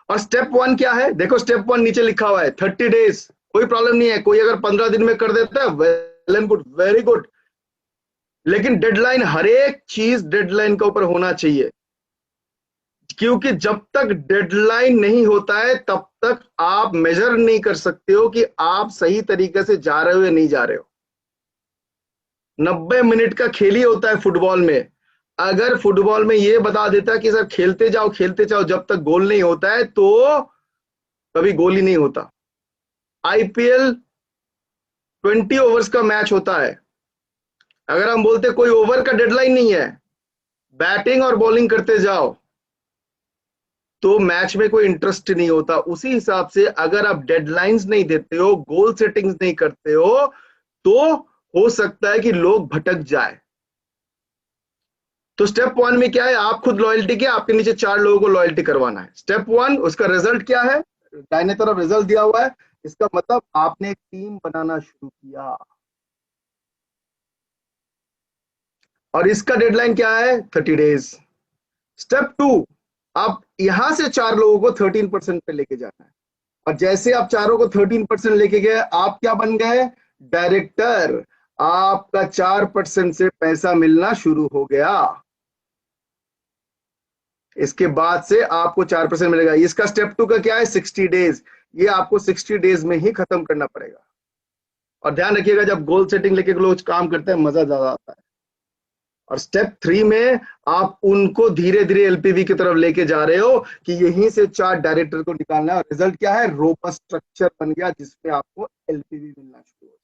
और स्टेप 1 क्या है? देखो स्टेप 1 नीचे लिखा हुआ है 30 डेज। कोई प्रॉब्लम नहीं है, कोई अगर 15 दिन में कर देता है well and good, very good. लेकिन डेडलाइन, हर एक चीज डेडलाइन के ऊपर होना चाहिए, क्योंकि जब तक डेडलाइन नहीं होता है तब तक आप मेजर नहीं कर सकते हो कि आप सही तरीके से जा रहे हो या नहीं जा रहे हो। 90 मिनट का खेल ही होता है फुटबॉल में। अगर फुटबॉल में ये बता देता कि सर खेलते जाओ जब तक गोल नहीं होता है, तो कभी गोल ही नहीं होता। आईपीएल 20 ओवर्स का मैच होता है। अगर हम बोलते कोई ओवर का डेडलाइन नहीं है, बैटिंग और बॉलिंग करते जाओ, तो मैच में कोई इंटरेस्ट नहीं होता। उसी हिसाब से अगर आप डेडलाइंस नहीं देते हो, गोल सेटिंग्स नहीं करते हो, तो हो सकता है कि लोग भटक जाए। तो स्टेप 1 में क्या है? आप खुद लॉयल्टी किया, आपके नीचे 4 लोगों को लॉयल्टी करवाना है। स्टेप 1, उसका रिजल्ट क्या है? दाहिने तरफ रिजल्ट दिया हुआ है। इसका मतलब आपने एक टीम बनाना शुरू किया, और इसका डेडलाइन क्या है? 30 डेज। स्टेप 2, आप यहां से 4 लोगों को 13% पे लेके जाना है, और जैसे आप चारों को 13% लेके गए, आप क्या बन गए? डायरेक्टर। आपका 4% से पैसा मिलना शुरू हो गया। इसके बाद से आपको 4% मिलेगा। इसका स्टेप 2 का क्या है? 60 डेज। ये आपको 60 डेज में ही खत्म करना पड़ेगा। और ध्यान रखिएगा, जब गोल सेटिंग लेके लोग काम करते हैं, मजा ज्यादा आता है। और स्टेप 3 में आप उनको धीरे धीरे एलपीवी की तरफ लेके जा रहे हो कि यहीं से 4 डायरेक्टर को निकालना है, और रिजल्ट क्या है? रोबस्ट स्ट्रक्चर बन गया जिसमें आपको एलपीवी मिलना शुरू हो जाए।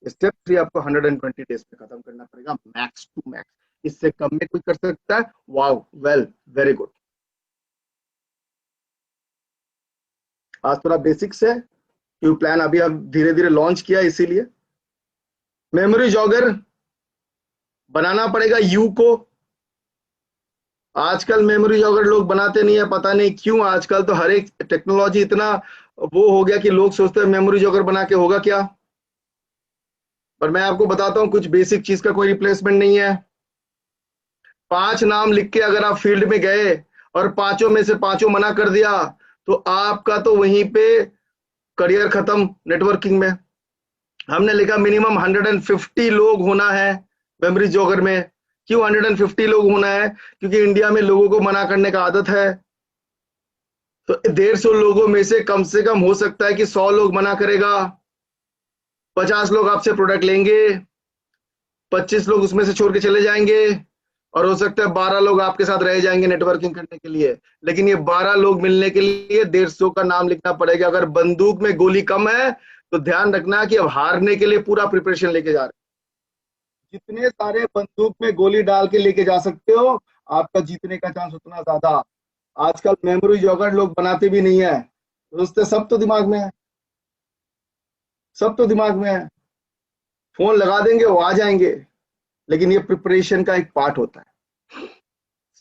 स्टेप 3 आपको 120 डेज पे खत्म करना पड़ेगा, मैक्स टू मैक्स। इससे कम में कोई कर सकता है? Wow, well, very good. आज थोड़ा बेसिक्स है, क्यों प्लान अभी अब धीरे धीरे लॉन्च किया, इसीलिए मेमोरी जॉगर बनाना पड़ेगा यू को। आजकल मेमोरी जॉगर लोग बनाते नहीं है, पता नहीं क्यों। आजकल तो हर एक टेक्नोलॉजी इतना वो हो गया कि लोग सोचते हैं मेमोरी जॉगर बना के होगा क्या। पर मैं आपको बताता हूं, कुछ बेसिक चीज का कोई रिप्लेसमेंट नहीं है। 5 नाम लिख के अगर आप फील्ड में गए और 5 में से 5 मना कर दिया, तो आपका तो वहीं पे करियर खत्म नेटवर्किंग में। हमने लिखा मिनिमम 150 लोग होना है मेमोरी जॉगर में। क्यों 150 लोग होना है? क्योंकि इंडिया में लोगों को मना करने का आदत है। तो 150 लोगों में से कम हो सकता है कि 100 लोग मना करेगा, 50 लोग आपसे प्रोडक्ट लेंगे, 25 लोग उसमें से छोड़ के चले जाएंगे, और हो सकता है 12 लोग आपके साथ रह जाएंगे नेटवर्किंग करने के लिए। लेकिन ये 12 लोग मिलने के लिए 150 का नाम लिखना पड़ेगा। अगर बंदूक में गोली कम है तो ध्यान रखना कि अब हारने के लिए पूरा प्रिपरेशन लेके जा रहे हैं। जितने सारे बंदूक में गोली डाल के लेके जा सकते हो, आपका जीतने का चांस उतना ज्यादा। आजकल मेमोरी जॉगर लोग बनाते भी नहीं है, दोस्तों। सब तो दिमाग में है, सब तो दिमाग में है। फोन लगा देंगे, वो आ जाएंगे, लेकिन ये प्रिपरेशन का एक पार्ट होता है।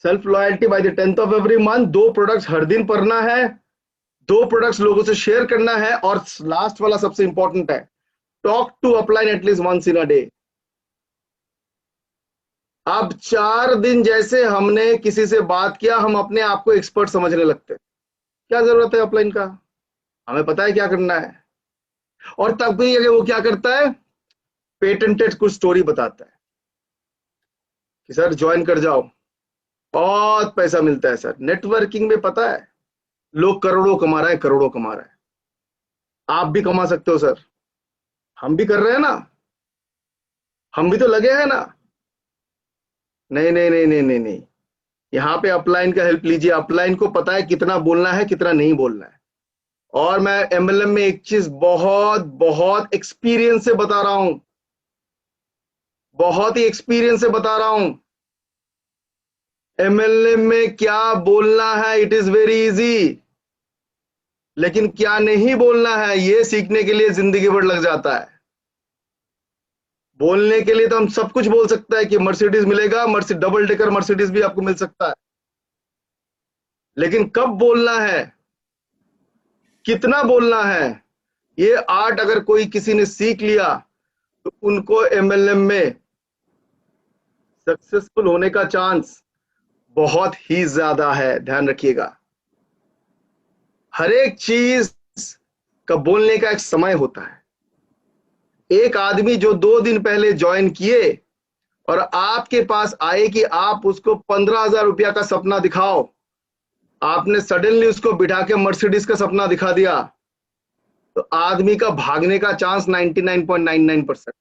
Self loyalty by the 10th of every month. 2 products हर दिन पढ़ना है, 2 प्रोडक्ट्स लोगों से शेयर करना है, और लास्ट वाला सबसे इंपॉर्टेंट है, talk to upline at least once in a day. अब 4 दिन जैसे हमने किसी से बात किया, हम अपने आप को एक्सपर्ट समझने लगते हैं। क्या जरूरत है अपलाइन का? हमें पता है क्या करना है। और तब भी अगर वो क्या करता है, पेटेंटेड कुछ स्टोरी बताता है कि सर ज्वाइन कर जाओ, बहुत पैसा मिलता है सर। नेटवर्किंग में पता है लोग करोड़ों कमा रहे हैं, करोड़ों कमा रहे हैं। आप भी कमा सकते हो सर, हम भी कर रहे हैं ना, हम भी तो लगे हैं ना। नहीं नहीं नहीं नहीं नहीं नहीं, यहाँ पे अपलाइन का हेल्प लीजिए। अपलाइन को पता है कितना बोलना है, कितना नहीं बोलना है। और मैं एमएलएम में एक चीज बहुत बहुत एक्सपीरियंस से बता रहा हूं, बहुत ही एक्सपीरियंस से बता रहा हूं। एमएलएम में क्या बोलना है, इट इज वेरी इजी, लेकिन क्या नहीं बोलना है, ये सीखने के लिए जिंदगी भर लग जाता है। बोलने के लिए तो हम सब कुछ बोल सकते हैं कि मर्सिडीज मिलेगा, डबल डेकर मर्सिडीज भी आपको मिल सकता है, लेकिन कब बोलना है, कितना बोलना है, ये आर्ट अगर कोई किसी ने सीख लिया तो उनको एमएलएम में सक्सेसफुल होने का चांस बहुत ही ज्यादा है। ध्यान रखिएगा, हर एक चीज का बोलने का एक समय होता है। एक आदमी जो 2 दिन पहले ज्वाइन किए और आपके पास आए कि आप उसको 15,000 रुपया का सपना दिखाओ, आपने सडनली उसको बिठा के मर्सिडीज का सपना दिखा दिया, तो आदमी का भागने का चांस 99.99%,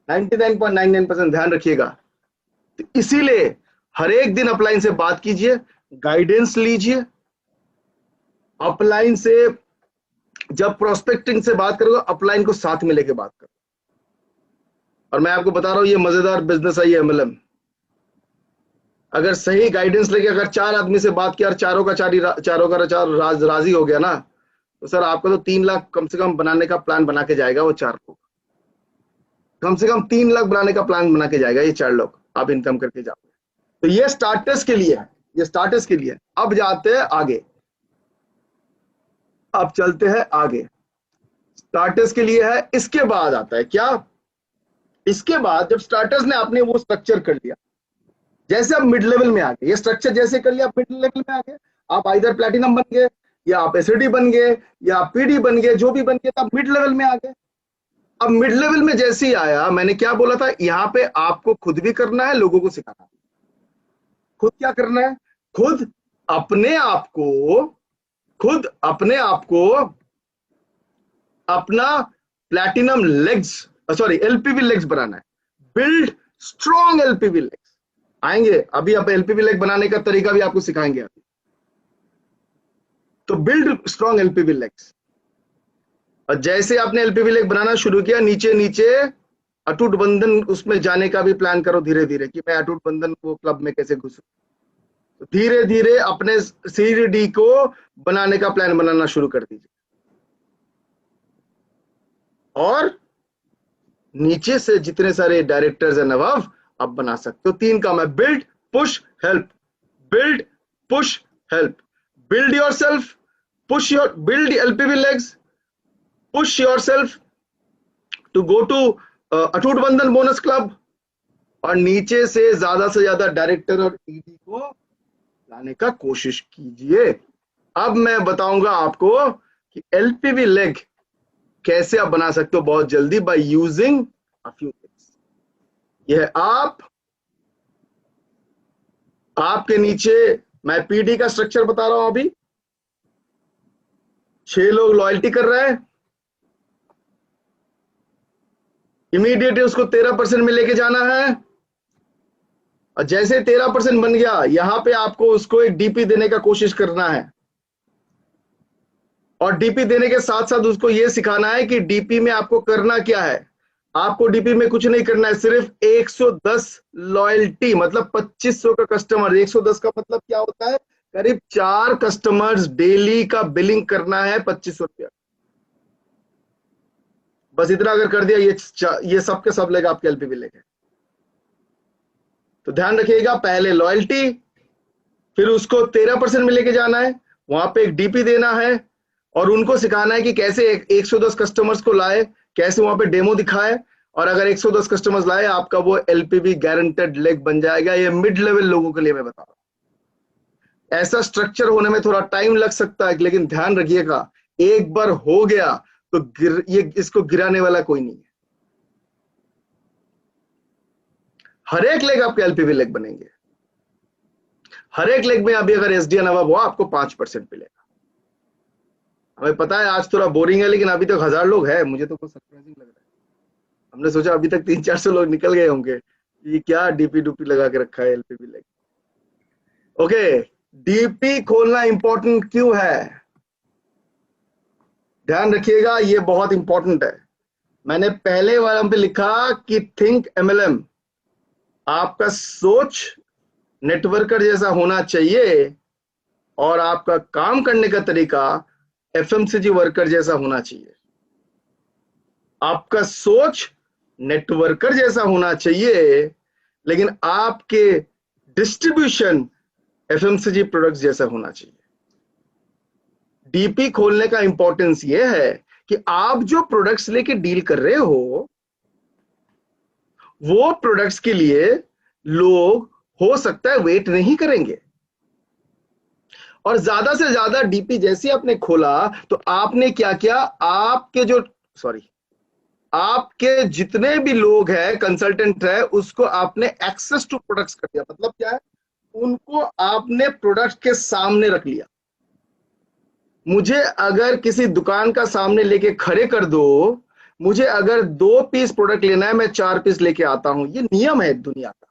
99.99%। ध्यान रखिएगा। तो इसीलिए हर एक दिन अपलाइन से बात कीजिए, गाइडेंस लीजिए। अपलाइन से जब प्रोस्पेक्टिंग से बात करोगे, अपलाइन को साथ में लेके बात करो। और मैं आपको बता रहा हूं, ये मजेदार बिजनेस है ये एमएलएम। अगर सही गाइडेंस लेके अगर 4 आदमी से बात किया और चारों का चार राजी हो गया ना, तो सर आपका तो 3 लाख कम से कम बनाने का प्लान बना के जाएगा वो 4 लोग। कम से कम 3 लाख बनाने का प्लान बना के जाएगा ये 4 लोग, आप इनकम करके जाओगे। तो ये स्टार्टर्स के लिए है, ये स्टार्टर्स के लिए। अब जाते हैं आगे, अब चलते हैं आगे। स्टार्टर्स के लिए है, इसके बाद आता है क्या, इसके बाद जब स्टार्टर्स ने आपने वो स्ट्रक्चर कर लिया, जैसे आप मिड लेवल में आ गए, ये स्ट्रक्चर जैसे कर लिया आप मिड लेवल में आ गए, आप आइदर प्लैटिनम बन गए या आप एसडी बन गए या आप पीडी बन गए, जो भी बन गए, तो आप मिड लेवल में आ गए। अब मिड लेवल में जैसे ही आया, मैंने क्या बोला था, यहाँ पे आपको खुद भी करना है, लोगों को सिखाना है। खुद क्या करना है? खुद अपने आप को अपना platinum legs, sorry LPV legs बनाना है। Build strong LPV legs. आएंगे अभी, आप एलपीवी लेग बनाने का तरीका भी आपको सिखाएंगे अभी। तो बिल्ड स्ट्रॉन्ग एलपीवी लेग्स, और जैसे आपने एलपीवी लेग बनाना शुरू किया, नीचे नीचे अटूट बंधन उसमें जाने का भी प्लान करो धीरे धीरे, कि मैं अटूट बंधन को क्लब में कैसे घुसूं। तो धीरे धीरे अपने सीडी को बनाने का प्लान बनाना शुरू कर दीजिए, और नीचे से जितने सारे डायरेक्टर्स एंड अबव आप बना सकते हो। 3 काम है, build, push, help. Build, push, help. Build yourself, push your, build LPV legs, push yourself to go to Atoot Bandhan bonus club, और नीचे से ज्यादा डायरेक्टर और ईडी को लाने का कोशिश कीजिए। अब मैं बताऊंगा आपको कि एलपीवी लेग कैसे आप बना सकते हो बहुत जल्दी, by using a few things. यह आपके नीचे मैं पीडी का स्ट्रक्चर बता रहा हूं अभी। 6 लोग लॉयल्टी कर रहे हैं, इमीडिएटली उसको 13% में लेके जाना है, और जैसे 13% बन गया, यहां पे आपको उसको एक डीपी देने का कोशिश करना है, और डीपी देने के साथ साथ उसको यह सिखाना है कि डीपी में आपको करना क्या है। आपको डीपी में कुछ नहीं करना है, सिर्फ 110 लॉयल्टी, मतलब 2500 का कस्टमर। 110 का मतलब क्या होता है? करीब 4 कस्टमर्स डेली का बिलिंग करना है 2500 रुपया। बस इतना अगर कर दिया, ये सब के सब लेगा आपके एलपीवी लेके। तो ध्यान रखिएगा, पहले लॉयल्टी, फिर उसको 13% में लेके जाना है, वहां पे एक डीपी देना है, और उनको सिखाना है कि कैसे 110 कस्टमर्स को लाए, कैसे वहां पे डेमो दिखाए, और अगर 110 कस्टमर्स लाए, आपका वो एलपीवी गारंटेड लेग बन जाएगा। ये मिड लेवल लोगों के लिए मैं बता रहा हूं। ऐसा स्ट्रक्चर होने में थोड़ा टाइम लग सकता है, लेकिन ध्यान रखिएगा, एक बार हो गया तो इसको गिराने वाला कोई नहीं है। हर एक लेग आपके एलपीवी लेग बनेंगे। हर एक लेग में अभी अगर एसडीएन अबव हुआ, आपको 5% मिलेगा। हमें पता है आज थोड़ा बोरिंग है, लेकिन अभी तक 1000 लोग हैं, मुझे तो कुछ सरप्राइजिंग लग रहा है। हमने सोचा अभी तक 300-400 लोग निकल गए होंगे, ये क्या डीपी डूपी लगा के रखा है एलपीवी लेग। ओके, डीपी खोलना इंपॉर्टेंट क्यों है? ध्यान रखिएगा, ये बहुत इंपॉर्टेंट है। मैंने पहले वाले पे लिखा कि थिंक एमएलएम, आपका सोच नेटवर्कर जैसा होना चाहिए, और आपका काम करने का तरीका एफएमसीजी वर्कर जैसा होना चाहिए। आपका सोच नेटवर्कर जैसा होना चाहिए, लेकिन आपके डिस्ट्रीब्यूशन एफएमसीजी प्रोडक्ट्स जैसा होना चाहिए। डीपी खोलने का इंपॉर्टेंस यह है कि आप जो प्रोडक्ट्स लेके डील कर रहे हो, वो प्रोडक्ट्स के लिए लोग हो सकता है वेट नहीं करेंगे, और ज्यादा से ज्यादा डीपी जैसे आपने खोला तो आपने क्या किया, आपके जितने भी लोग हैं, कंसल्टेंट है, उसको आपने एक्सेस टू प्रोडक्ट्स कर दिया। मतलब क्या है, उनको आपने प्रोडक्ट के सामने रख लिया। मुझे अगर किसी दुकान का सामने लेके खड़े कर दो, मुझे अगर 2 पीस प्रोडक्ट लेना है, मैं 4 पीस लेके आता हूं, ये नियम है दुनिया का।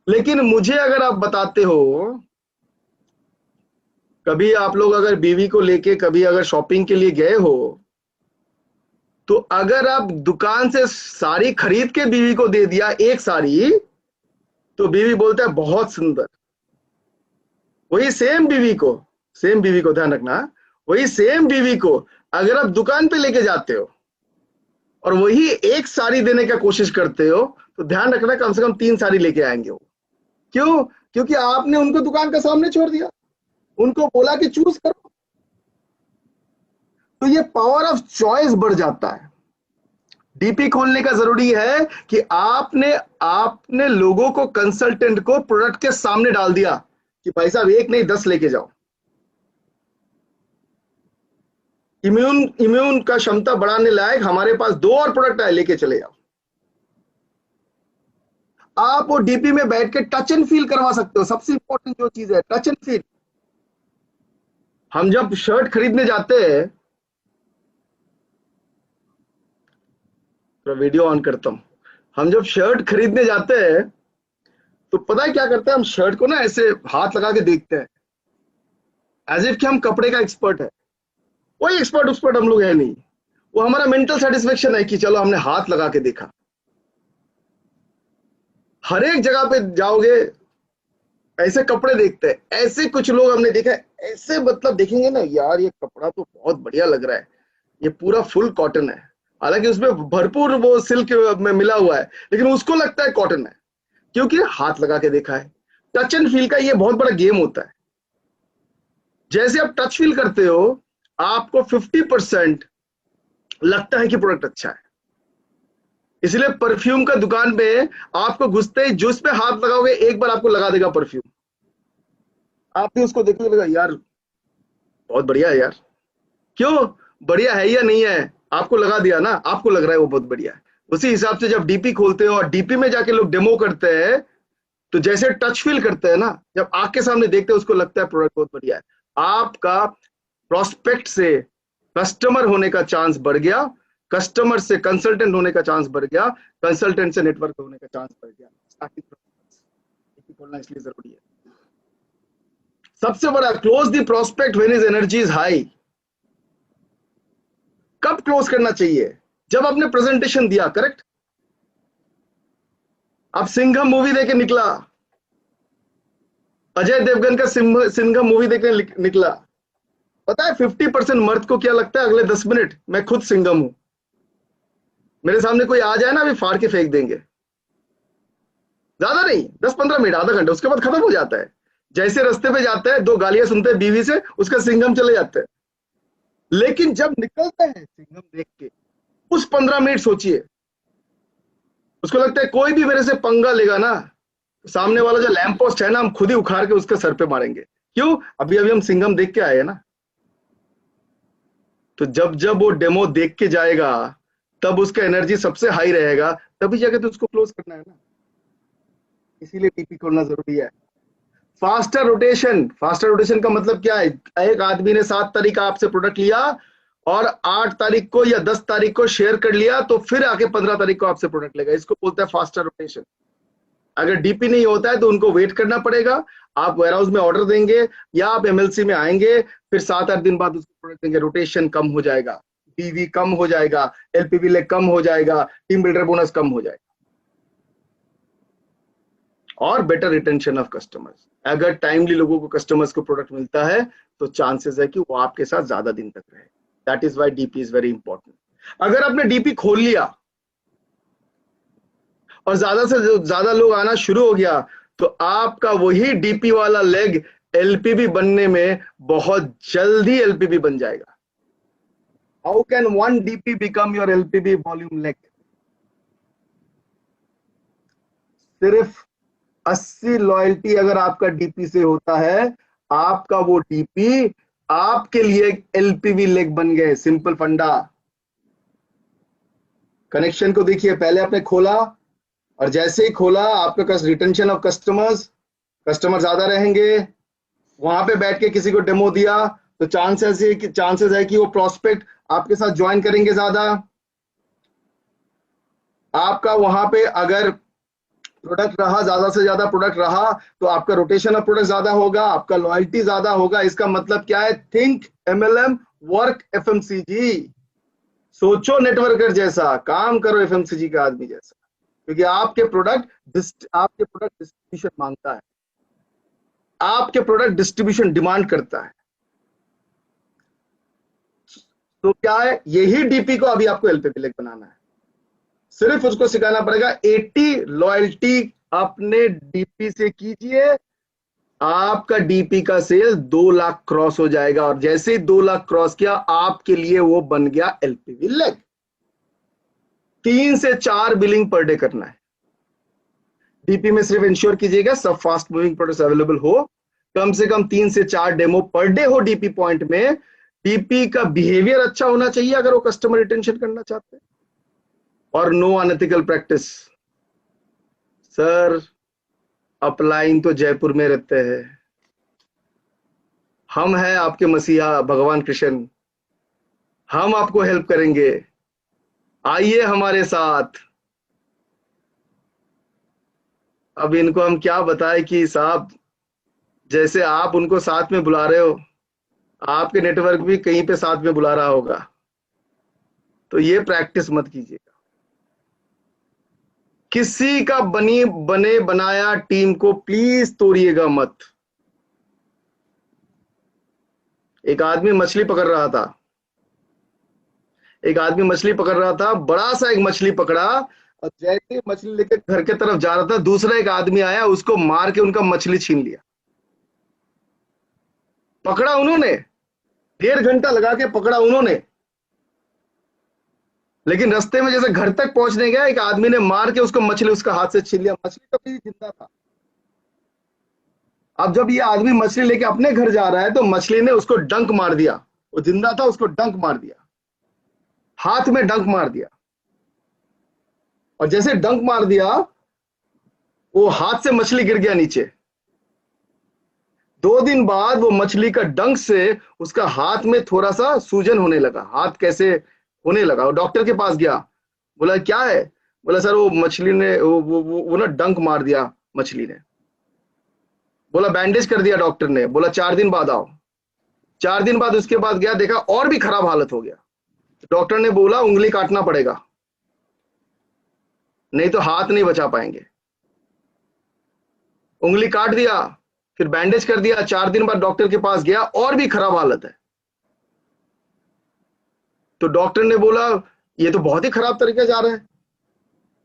लेकिन मुझे अगर आप बताते हो, कभी आप लोग अगर बीवी को लेके कभी अगर शॉपिंग के लिए गए हो, तो अगर आप दुकान से साड़ी खरीद के बीवी को दे दिया एक साड़ी, तो बीवी बोलता है बहुत सुंदर। वही सेम बीवी को ध्यान रखना, वही सेम बीवी को अगर आप दुकान पे लेके जाते हो और वही एक साड़ी देने का कोशिश करते हो, तो ध्यान रखना कम से कम 3 साड़ी लेके आएंगे वो। क्यों? क्योंकि आपने उनको दुकान का सामने छोड़ दिया, उनको बोला कि चूज करो। तो ये पावर ऑफ चॉइस बढ़ जाता है। डीपी खोलने का जरूरी है कि आपने लोगों को, कंसल्टेंट को प्रोडक्ट के सामने डाल दिया कि भाई साहब 1 नहीं 10 लेके जाओ। इम्यून का क्षमता बढ़ाने लायक हमारे पास 2 और प्रोडक्ट है, लेके चले जाओ। आप वो डीपी में बैठ के टच एंड फील करवा सकते हो। सबसे इंपॉर्टेंट जो चीज है, टच एंड फील। हम जब शर्ट खरीदने जाते हैं, तो वीडियो ऑन करता हूं, हम जब शर्ट खरीदने जाते हैं तो पता है क्या करते हैं, हम शर्ट को ना ऐसे हाथ लगा के देखते हैं, एज इफ कि हम कपड़े का एक्सपर्ट है। कोई एक्सपर्ट हम लोग है नहीं, वो हमारा मेंटल सेटिस्फेक्शन है कि चलो हमने हाथ लगा के देखा। हर एक जगह पे जाओगे ऐसे कपड़े देखते हैं। ऐसे कुछ लोग हमने देखा है, ऐसे मतलब देखेंगे ना, यार ये कपड़ा तो बहुत बढ़िया लग रहा है, ये पूरा फुल कॉटन है, हालांकि उसमें भरपूर वो सिल्क में मिला हुआ है, लेकिन उसको लगता है कॉटन है, क्योंकि हाथ लगा के देखा है। टच एंड फील का ये बहुत बड़ा गेम होता है। जैसे आप टच फील करते हो, आपको 50% लगता है कि प्रोडक्ट अच्छा है। इसलिए परफ्यूम का दुकान पे आपको घुसते ही जिस पे हाथ लगाओगे, एक बार आपको लगा देगा परफ्यूम। आप भी उसको देखने लगा, यार बहुत बढ़िया है यार। क्यों बढ़िया है या नहीं है, आपको लगा दिया ना, आपको लग रहा है वो बहुत बढ़िया है। उसी हिसाब से जब डीपी खोलते हो और डीपी में जाके लोग डेमो करते हैं, तो जैसे टच फील करते हैं ना, जब आंख के सामने देखते हैं, उसको लगता है प्रोडक्ट बहुत बढ़िया है। आपका प्रोस्पेक्ट से कस्टमर होने का चांस बढ़ गया, कस्टमर से कंसल्टेंट होने का चांस बढ़ गया, कंसल्टेंट से नेटवर्क होने का चांस बढ़ गया। डीपी खोलना इसलिए जरूरी है। सबसे बड़ा, close the prospect when his energy is high. कब क्लोज करना चाहिए? जब आपने प्रेजेंटेशन दिया, करेक्ट। आप सिंघम मूवी देके निकला, अजय देवगन का सिंघम मूवी देखने निकला, पता है 50% मर्द को क्या लगता है अगले 10 मिनट, मैं खुद सिंघम हूं, मेरे सामने कोई आ जाए ना, अभी फाड़ के फेंक देंगे। ज्यादा नहीं, 10-15 मिनट, आधा घंटा, उसके बाद खत्म हो जाता है। जैसे रास्ते पे जाता है, 2 गालियां सुनते हैं बीवी से, उसका सिंघम चले जाते हैं। लेकिन जब निकलते हैं सिंघम देख के, उस 15 मिनट सोचिए, उसको लगता है कोई भी मेरे से पंगा लेगा ना, सामने वाला जो लैंप पोस्ट है ना, हम खुद ही उखाड़ के उसके सर पे मारेंगे। क्यों? अभी अभी हम सिंघम देख के आए हैं ना। तो जब जब वो डेमो देख के जाएगा, तब उसका एनर्जी सबसे हाई रहेगा, तभी जाके तो उसको क्लोज करना है ना। इसीलिए टीपी खोलना जरूरी है। फास्टर रोटेशन का मतलब क्या है? एक आदमी ने 7 तारीख का आपसे प्रोडक्ट लिया और 8 तारीख को या 10 तारीख को शेयर कर लिया, तो फिर आके 15 तारीख को आपसे प्रोडक्ट लेगा। इसको बोलते हैं फास्टर रोटेशन। अगर डीपी नहीं होता है तो उनको वेट करना पड़ेगा। आप वेयरहाउस में ऑर्डर देंगे या आप एमएलसी में आएंगे, फिर 7-8 दिन बाद उसको प्रोडक्ट देंगे, रोटेशन कम हो जाएगा, पीवी कम हो जाएगा, एलपीवी लेग कम हो जाएगा, टीम बिल्डर बोनस कम हो जाएगा, और बेटर रिटेंशन ऑफ कस्टमर्स। अगर टाइमली लोगों को, कस्टमर्स को प्रोडक्ट मिलता है, तो चांसेस है कि वो आपके साथ ज्यादा दिन तक रहे। That is why DP is very important. अगर आपने डीपी खोल लिया और ज्यादा से ज्यादा लोग आना शुरू हो गया, तो आपका वही डीपी वाला लेग एलपीबी बनने में बहुत जल्दी एलपीबी बन जाएगा। How can one DP become your LPB volume leg? सिर्फ 80 लॉयल्टी अगर आपका डीपी से होता है, आपका वो डीपी आपके लिए एक एलपीवी लेग बन गए। सिंपल फंडा। कनेक्शन को देखिए, पहले आपने खोला और जैसे ही खोला, आपके पास रिटेंशन ऑफ कस्टमर ज्यादा रहेंगे। वहां पे बैठ के किसी को डेमो दिया, तो चांसेस है कि वो प्रोस्पेक्ट आपके साथ ज्वाइन करेंगे ज्यादा। आपका वहां पे अगर प्रोडक्ट रहा, ज्यादा से ज्यादा प्रोडक्ट रहा, तो आपका रोटेशन ऑफ प्रोडक्ट ज्यादा होगा, आपका लॉयल्टी ज्यादा होगा। इसका मतलब क्या है? Think MLM, work FMCG. सोचो नेटवर्कर जैसा, काम करो एफएमसीजी का आदमी जैसा, क्योंकि आपके प्रोडक्ट डिस्ट्रीब्यूशन मांगता है, आपके प्रोडक्ट डिस्ट्रीब्यूशन डिमांड करता है। तो क्या है? यही डीपी को अभी आपको एलपीबी लेग बनाना है। सिर्फ उसको सिखाना पड़ेगा। 80 लॉयल्टी अपने डीपी से कीजिए, आपका डीपी का सेल 2 लाख क्रॉस हो जाएगा, और जैसे ही 2 लाख क्रॉस किया, आपके लिए वो बन गया एलपीवी लेग। 3 से 4 बिलिंग पर डे करना है। डीपी में सिर्फ इंश्योर कीजिएगा सब फास्ट मूविंग प्रोडक्ट्स अवेलेबल हो, कम से कम 3 से 4 डेमो पर डे हो डीपी पॉइंट में। डीपी का बिहेवियर अच्छा होना चाहिए अगर वो कस्टमर रिटेंशन करना चाहते हैं, और no unethical practice. Sir upline तो जयपुर में रहते हैं, हम हैं आपके मसीहा भगवान कृष्ण, हम आपको हेल्प करेंगे, आइए हमारे साथ। अब इनको हम क्या बताएं कि साहब जैसे आप उनको साथ में बुला रहे हो, आपके नेटवर्क भी कहीं पे साथ में बुला रहा होगा, तो ये प्रैक्टिस मत कीजिएगा। किसी का बने बनाया टीम को प्लीज तोड़िएगा मत। एक आदमी मछली पकड़ रहा था, बड़ा सा एक मछली पकड़ा, और जैसे मछली लेके घर के तरफ जा रहा था, दूसरा एक आदमी आया, उसको मार के उनका मछली छीन लिया। पकड़ा उन्होंने, 1.5 घंटा लगा के पकड़ा उन्होंने, लेकिन रास्ते में जैसे घर तक पहुंचने गया, एक आदमी ने मार के उसको मछली उसका हाथ से छीन लिया। मछली कभी जिंदा था। अब जब ये आदमी मछली लेके अपने घर जा रहा है, तो मछली ने उसको डंक मार दिया। वो जिंदा था, उसको डंक मार दिया, हाथ में डंक मार दिया, और जैसे डंक मार दिया वो हाथ से मछली गिर गया नीचे। 2 दिन बाद वो मछली का डंक से उसका हाथ में थोड़ा सा सूजन होने लगा। हाथ कैसे होने लगा? वो डॉक्टर के पास गया, बोला क्या है? बोला सर वो मछली ने वो ना डंक मार दिया मछली ने। बोला बैंडेज कर दिया डॉक्टर ने। बोला 4 दिन बाद आओ। 4 दिन बाद उसके बाद गया, देखा और भी खराब हालत हो गया। डॉक्टर ने बोला उंगली काटना पड़ेगा, नहीं तो हाथ नहीं बचा पाएंगे। उंगली काट दिया, फिर बैंडेज कर दिया। 4 दिन बाद डॉक्टर के पास गया, और भी खराब हालत है। तो डॉक्टर ने बोला ये तो बहुत ही खराब तरीके जा रहा है,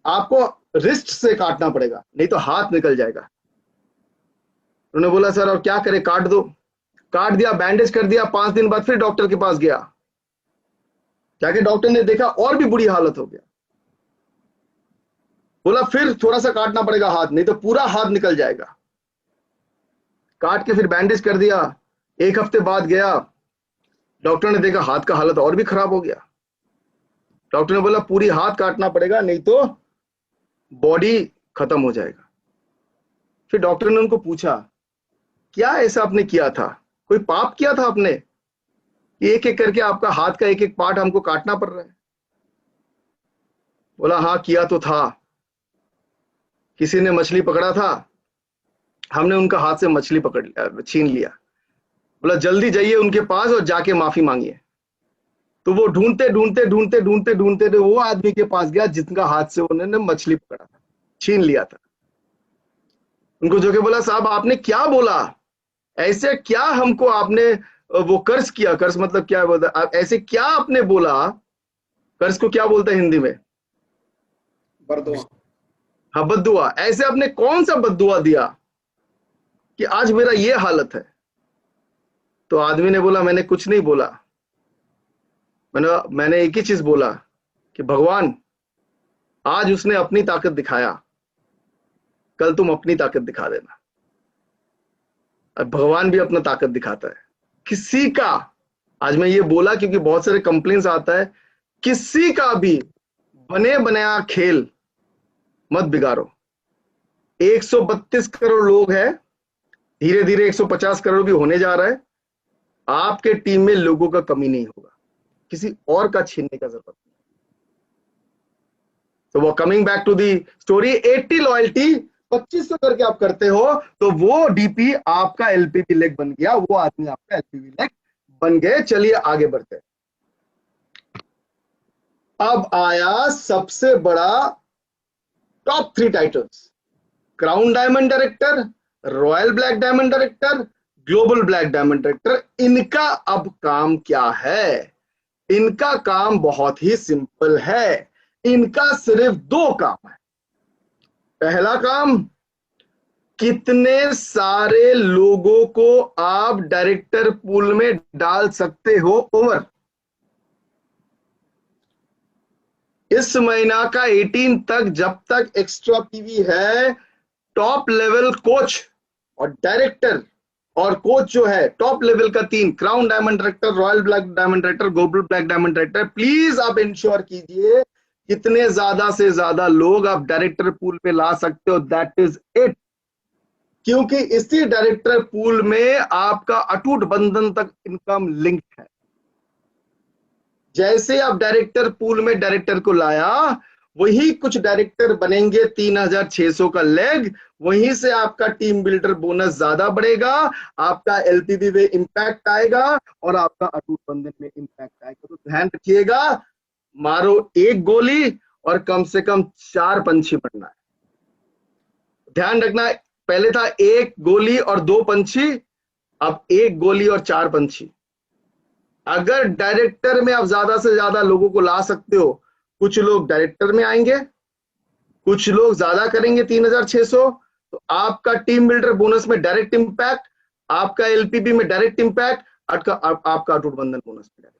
आपको रिस्ट से काटना पड़ेगा, नहीं तो हाथ निकल जाएगा। उन्होंने बोला सर और क्या करें? काट दो। काट दिया, बैंडेज कर दिया। 5 दिन बाद फिर डॉक्टर के पास गया, जाके डॉक्टर ने देखा और भी बुरी हालत हो गया। बोला फिर थोड़ा सा काटना पड़ेगा हाथ, नहीं तो पूरा हाथ निकल जाएगा। काट के फिर बैंडेज कर दिया। 1 हफ्ते बाद गया, डॉक्टर ने देखा हाथ का हालत और भी खराब हो गया। डॉक्टर ने बोला पूरी हाथ काटना पड़ेगा, नहीं तो बॉडी खत्म हो जाएगा। फिर डॉक्टर ने उनको पूछा क्या ऐसा आपने किया था? कोई पाप किया था आपने? एक एक करके आपका हाथ का एक एक पार्ट हमको काटना पड़ रहा है। बोला हाँ किया तो था। किसी ने मछली पकड़ा था, हमने उनका हाथ से मछली पकड़ लिया, छीन लिया। बोला जल्दी जाइए उनके पास और जाके माफी मांगिए। तो वो ढूंढते वो आदमी के पास गया जिनका हाथ से उन्होंने मछली पकड़ा था, छीन लिया था। उनको जो के बोला साहब आपने क्या बोला? ऐसे क्या हमको आपने वो कर्ज किया? कर्ज मतलब क्या बोलता? ऐसे क्या आपने बोला? कर्ज को क्या बोलते हैं हिंदी में? बरदुआ। हाँ बद्दुआ। ऐसे आपने कौन सा बद्दुआ दिया कि आज मेरा ये हालत है? तो आदमी ने बोला मैंने कुछ नहीं बोला, मैंने एक ही चीज बोला कि भगवान आज उसने अपनी ताकत दिखाया, कल तुम अपनी ताकत दिखा देना। अब भगवान भी अपना ताकत दिखाता है। किसी का, आज मैं ये बोला क्योंकि बहुत सारे कंप्लेंट्स आता है, किसी का भी बने बनाया खेल मत बिगाड़ो। 132 करोड़ लोग हैं, धीरे धीरे 150 करोड़ भी होने जा रहा है। आपके टीम में लोगों का कमी नहीं होगा, किसी और का छीनने का जरूरत नहीं। तो वो coming back to the story, 80 loyalty 2500 करके आप करते हो तो वो डीपी आपका एलपीवी लेग बन गया, वो आदमी आपका एलपीवी लेग बन गए। चलिए आगे बढ़ते हैं। अब आया सबसे बड़ा top 3 titles, crown diamond director, royal black diamond director, global black diamond director. इनका अब काम क्या है? इनका काम बहुत ही सिंपल है। इनका सिर्फ 2 काम है। पहला काम, कितने सारे लोगों को आप डायरेक्टर पूल में डाल सकते हो ओवर। इस महीना का 18 तक जब तक एक्स्ट्रा पीवी है, टॉप लेवल कोच और डायरेक्टर और कोच जो है टॉप लेवल का 3 crown diamond director, royal black diamond director, global black diamond director, please आप इंश्योर कीजिए कितने ज्यादा से ज्यादा लोग आप डायरेक्टर पूल पे ला सकते हो, दैट इज इट। क्योंकि इसी डायरेक्टर पूल में आपका अटूट बंधन तक इनकम लिंक्ड है। जैसे आप डायरेक्टर पूल में डायरेक्टर को लाया, वही कुछ डायरेक्टर बनेंगे 3600 का लेग, वहीं से आपका टीम बिल्डर बोनस ज्यादा बढ़ेगा, आपका एलपीबी में इंपैक्ट आएगा और आपका अटूट बंधन में इंपैक्ट आएगा। तो ध्यान रखिएगा, मारो एक गोली और कम से कम 4 पंछी बनना है। ध्यान रखना, पहले था 1 गोली और 2 पंछी, अब 1 गोली और 4 पंछी। अगर डायरेक्टर में आप ज्यादा से ज्यादा लोगों को ला सकते हो, कुछ लोग डायरेक्टर में आएंगे, कुछ लोग ज्यादा करेंगे 3600, तो आपका टीम बिल्डर बोनस में डायरेक्ट इंपैक्ट, आपका एलपीबी में डायरेक्ट इंपैक्ट, आपका अटूट बंधन बोनस में डायरेक्ट।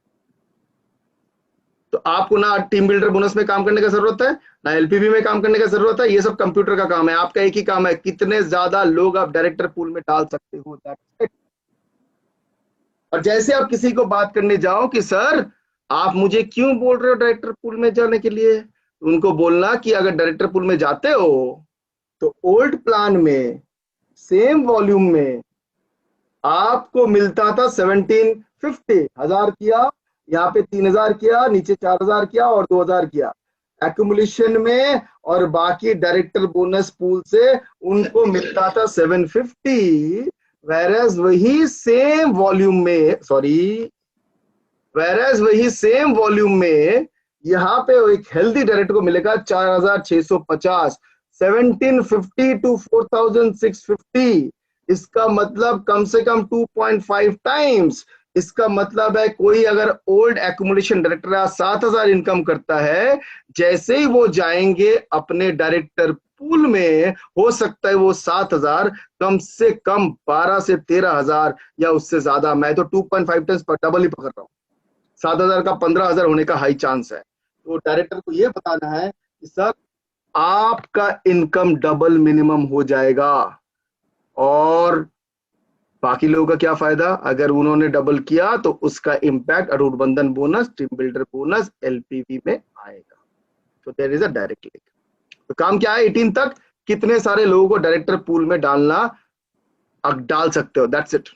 तो आपको ना टीम बिल्डर बोनस में काम करने का जरूरत है, ना एलपीबी में काम करने का जरूरत है। ये सब कंप्यूटर का काम है। आपका एक ही काम है, कितने ज्यादा लोग आप डायरेक्टर पूल में डाल सकते हो, दैट्स इट। और जैसे आप किसी को बात करने जाओ कि सर आप मुझे क्यों बोल रहे हो डायरेक्टर पूल में जाने के लिए, उनको बोलना कि अगर डायरेक्टर पूल में जाते हो तो ओल्ड प्लान में सेम वॉल्यूम में आपको मिलता था 1750, 1000 किया, यहाँ पे 3000 किया, नीचे 4000 किया और 2000 किया एक्यूमुलेशन में, और बाकी डायरेक्टर बोनस पूल से उनको मिलता था 750। whereas वही सेम वॉल्यूम में यहाँ पे एक हेल्दी डायरेक्टर को मिलेगा 4650, 1750 to 4650। इसका मतलब कम से कम 2.5 टाइम्स। इसका मतलब है कोई अगर ओल्ड एक्यूमुलेशन डायरेक्टर 7000 इनकम करता है, जैसे ही वो जाएंगे अपने डायरेक्टर पूल में, हो सकता है वो 7000 कम से कम 12 से 13000 या उससे ज्यादा। मैं तो 2.5 टाइम्स पर डबल ही पकड़ रहा हूँ, 7000 का 15000 होने का हाई चांस है। तो डायरेक्टर को ये बताना है कि सर आपका इनकम डबल मिनिमम हो जाएगा, और बाकी लोगों का क्या फायदा, अगर उन्होंने डबल किया तो उसका impact Atoot Bandhan bonus, team builder bonus, LPV में आएगा। तो there is a direct link. तो काम क्या है, 18 तक कितने सारे लोगों को डायरेक्टर पूल में डाल सकते हो, दैट्स इट।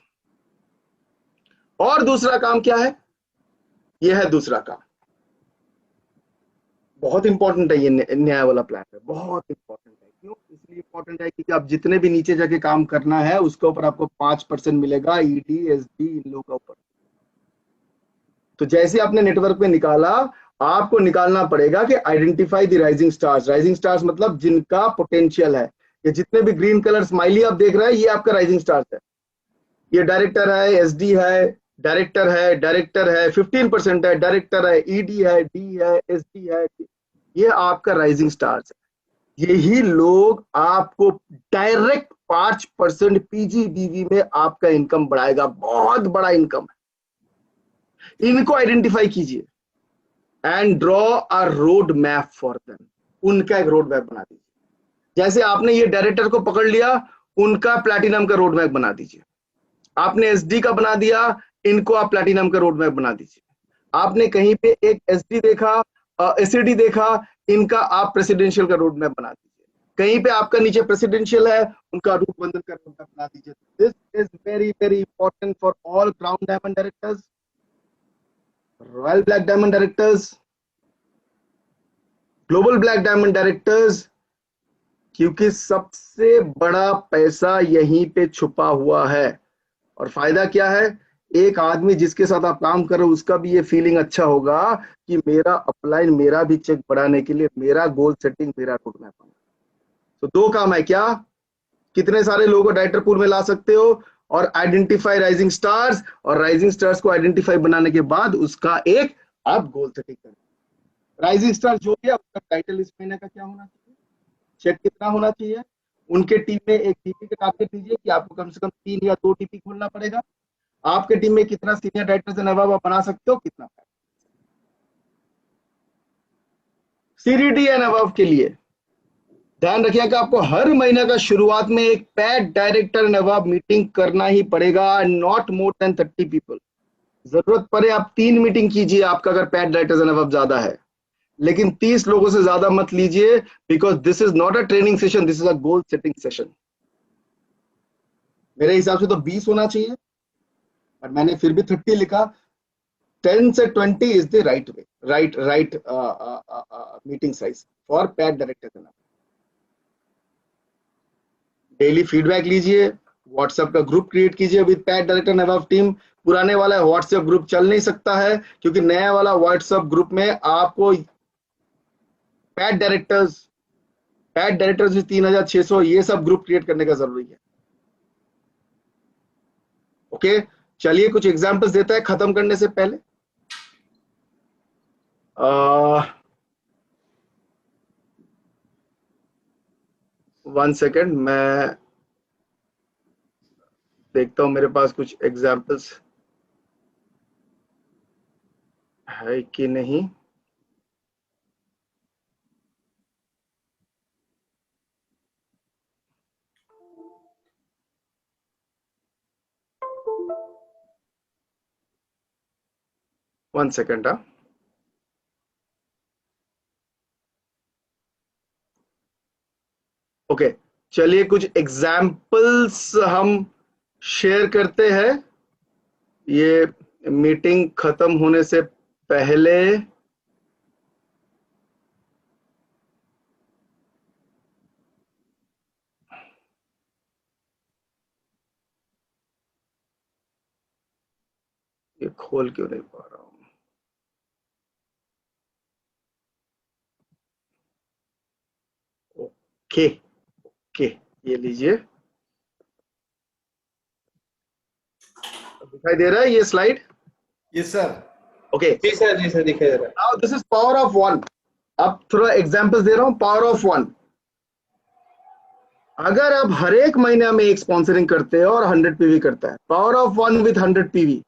और दूसरा काम क्या है, यह है दूसरा काम, बहुत इंपॉर्टेंट है। ये न्याय वाला प्लान है, बहुत इंपॉर्टेंट है। क्यों इसलिए इंपॉर्टेंट है, क्योंकि आप जितने भी नीचे जाके काम करना है उसके ऊपर आपको 5% मिलेगा, ईडी एसडी इन लोगों का ऊपर। तो जैसे आपने नेटवर्क में निकाला, आपको निकालना पड़ेगा कि identify the rising stars. Rising stars मतलब जिनका पोटेंशियल है। ये जितने भी ग्रीन कलर स्माइली आप देख रहे हैं, ये आपका राइजिंग स्टार्स है। ये डायरेक्टर है, एसडी है, डायरेक्टर है 15% है, डायरेक्टर है, ईडी है, डी है, एसडी है, ये आपका राइजिंग स्टार्स है। यही लोग आपको डायरेक्ट 5% पीजीबीवी में आपका इनकम बढ़ाएगा, बहुत बड़ा इनकम है। इनको आइडेंटिफाई कीजिए and draw a road map for them. उनका एक रोड मैप बना दीजिए। जैसे आपने ये डायरेक्टर को पकड़ लिया, उनका प्लैटिनम का रोड मैप बना दीजिए। आपने एसडी का बना दिया, इनको आप प्लैटिनम का रोड मैप बना दीजिए। आपने कहीं पे एक एसडी देखा, एसडी देखा, इनका आप प्रेसिडेंशियल का रोड मैप बना दीजिए। कहीं पे आपका नीचे प्रेसिडेंशियल है, उनका अटूट बंधन का रोड मैप बना दीजिए। This is very very important for all crown diamond directors, royal black diamond directors, global black diamond directors, क्योंकि सबसे बड़ा पैसा यहीं पे छुपा हुआ है। और फायदा क्या है, एक आदमी जिसके साथ आप काम कर रहे हो उसका भी ये फीलिंग अच्छा होगा कि मेरा अपलाइन, मेरा भी चेक बढ़ाने के लिए, मेरा गोल सेटिंग, मेरा रोड मैप। तो 2 काम है, क्या, कितने सारे लोगों को डायरेक्टर पूल में ला सकते हो, और आइडेंटिफाई राइजिंग स्टार्स, और राइजिंग स्टार्स को आइडेंटिफाई बनाने के बाद उसका एक आप गोल सेटिंग करें। राइजिंग स्टार जो भी है, उसका टाइटल इस महीने का क्या होना चाहिए, चेक कितना होना चाहिए, उनके टीम में एक टीपी का टारगेट दीजिए कि आपको कम से कम 3 या 2 टीपी खोलना पड़ेगा। आपके टीम में कितना सीनियर डायरेक्टर से नवाब आप बना सकते हो, कितना। CDT एंड अबव के लिए ध्यान रखिएगा, आपको हर महीने का शुरुआत में एक pad director and above meeting करना ही पड़ेगा, नॉट मोर देन 30 पीपल। जरूरत पड़े आप 3 मीटिंग कीजिए आपका अगर पैड डायरेक्टर्स एंड अबव ज्यादा है, लेकिन 30 लोगों से ज्यादा मत लीजिए, because this is not a training session, this is a goal setting session. मेरे हिसाब से तो 20 होना चाहिए, पर मैंने फिर भी 30 लिखा। 10 से 20 is the right way, right meeting size for pad director. Daily feedback लीजिए, व्हाट्सएप का ग्रुप क्रिएट कीजिए with pad director and above team. पुराने वाला व्हाट्सएप ग्रुप चल नहीं सकता है, क्योंकि नया वाला व्हाट्सएप ग्रुप में आपको पैड डायरेक्टर्स भी 3600 ये सब ग्रुप क्रिएट करने का जरूरी है। ओके, चलिए कुछ एग्जांपल्स देता है खत्म करने से पहले। 1 सेकेंड, मैं देखता हूं मेरे पास कुछ एग्जांपल्स है कि नहीं। One second. ओके, चलिए कुछ एग्जाम्पल्स हम शेयर करते हैं ये मीटिंग खत्म होने से पहले। ये खोल क्यों नहीं पा रहा हूं? ओके ओके, ये लीजिए, दिखाई दे रहा है ये स्लाइड? Yes sir. ओके, जी सर दिखाई दे रहा है। Now this is power of 1। अब थोड़ा एग्जांपल्स दे रहा हूं। पावर ऑफ 1, अगर आप हर एक महीने में एक स्पॉन्सरिंग करते हो और 100 पीवी करता है, power of 1 with 100 PV,